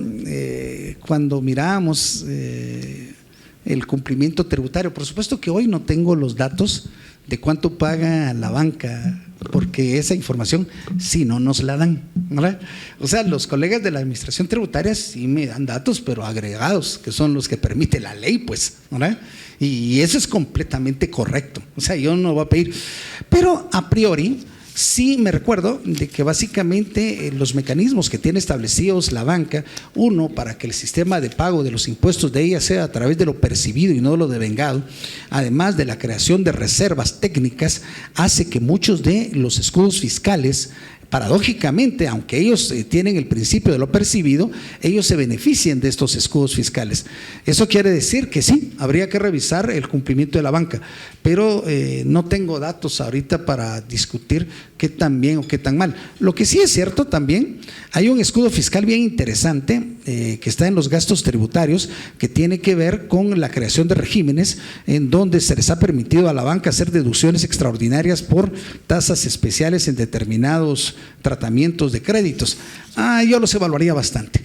cuando mirábamos el cumplimiento tributario. Por supuesto que hoy no tengo los datos de cuánto paga la banca, porque esa información sí no nos la dan, ¿verdad? O sea, los colegas de la administración tributaria sí me dan datos, pero agregados, que son los que permite la ley, pues, ¿verdad? Y eso es completamente correcto. O sea, yo no voy a pedir, pero a priori sí me recuerdo de que básicamente los mecanismos que tiene establecidos la banca, uno, para que el sistema de pago de los impuestos de ella sea a través de lo percibido y no de lo devengado, además de la creación de reservas técnicas, hace que muchos de los escudos fiscales, paradójicamente, aunque ellos tienen el principio de lo percibido, ellos se beneficien de estos escudos fiscales. Eso quiere decir que sí, habría que revisar el cumplimiento de la banca, pero no tengo datos ahorita para discutir qué tan bien o qué tan mal. Lo que sí es cierto también, hay un escudo fiscal bien interesante que está en los gastos tributarios, que tiene que ver con la creación de regímenes en donde se les ha permitido a la banca hacer deducciones extraordinarias por tasas especiales en determinados tratamientos de créditos. Yo los evaluaría bastante,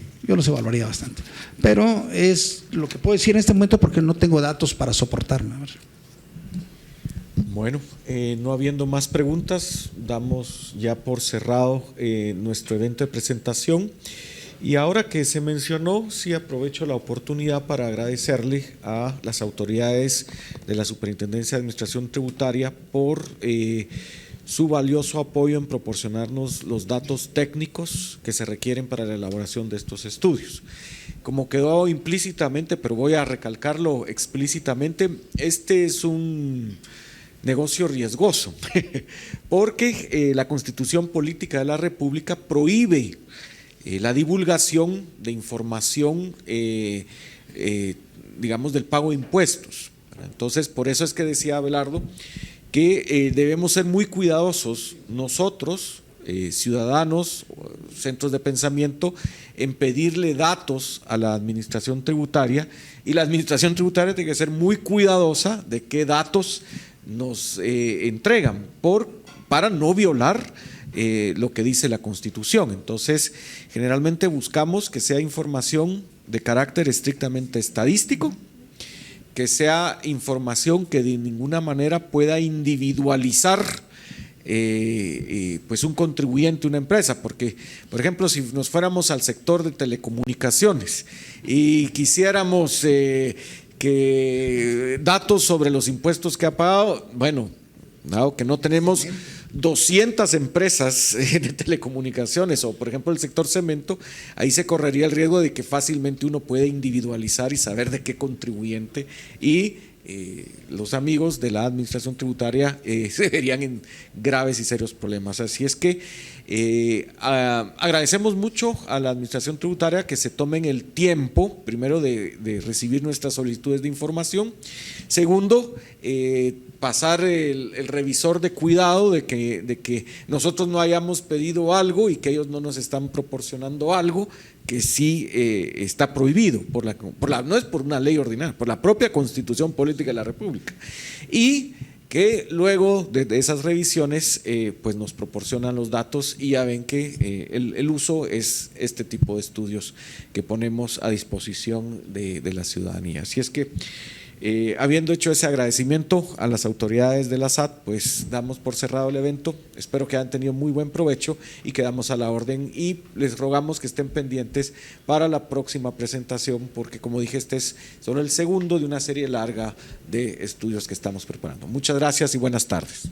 pero es lo que puedo decir en este momento porque no tengo datos para soportarme. Bueno, no habiendo más preguntas, damos ya por cerrado nuestro evento de presentación. Y ahora que se mencionó, sí aprovecho la oportunidad para agradecerle a las autoridades de la Superintendencia de Administración Tributaria por su valioso apoyo en proporcionarnos los datos técnicos que se requieren para la elaboración de estos estudios. Como quedó implícitamente, pero voy a recalcarlo explícitamente, este es un negocio riesgoso, porque la Constitución Política de la República prohíbe la divulgación de información, digamos, del pago de impuestos. Entonces, por eso es que decía Abelardo que debemos ser muy cuidadosos nosotros, ciudadanos, centros de pensamiento, en pedirle datos a la administración tributaria, y la administración tributaria tiene que ser muy cuidadosa de qué datos nos entregan para no violar lo que dice la Constitución. Entonces, generalmente buscamos que sea información de carácter estrictamente estadístico, que sea información que de ninguna manera pueda individualizar pues un contribuyente, una empresa, porque, por ejemplo, si nos fuéramos al sector de telecomunicaciones y quisiéramos que datos sobre los impuestos que ha pagado, bueno, dado que no tenemos 200 empresas de telecomunicaciones o por ejemplo el sector cemento, ahí se correría el riesgo de que fácilmente uno puede individualizar y saber de qué contribuyente, y los amigos de la administración tributaria se verían en graves y serios problemas. Así es que agradecemos mucho a la administración tributaria que se tomen el tiempo, primero de recibir nuestras solicitudes de información, segundo, pasar el revisor de cuidado de que nosotros no hayamos pedido algo y que ellos no nos están proporcionando algo que sí está prohibido no es por una ley ordinaria, por la propia Constitución Política de la República, y que luego de esas revisiones pues nos proporcionan los datos, y ya ven que el uso es este tipo de estudios que ponemos a disposición de la ciudadanía. Así es que habiendo hecho ese agradecimiento a las autoridades de la SAT, pues damos por cerrado el evento. Espero que hayan tenido muy buen provecho y quedamos a la orden, y les rogamos que estén pendientes para la próxima presentación, porque como dije, este es solo el segundo de una serie larga de estudios que estamos preparando. Muchas gracias y buenas tardes.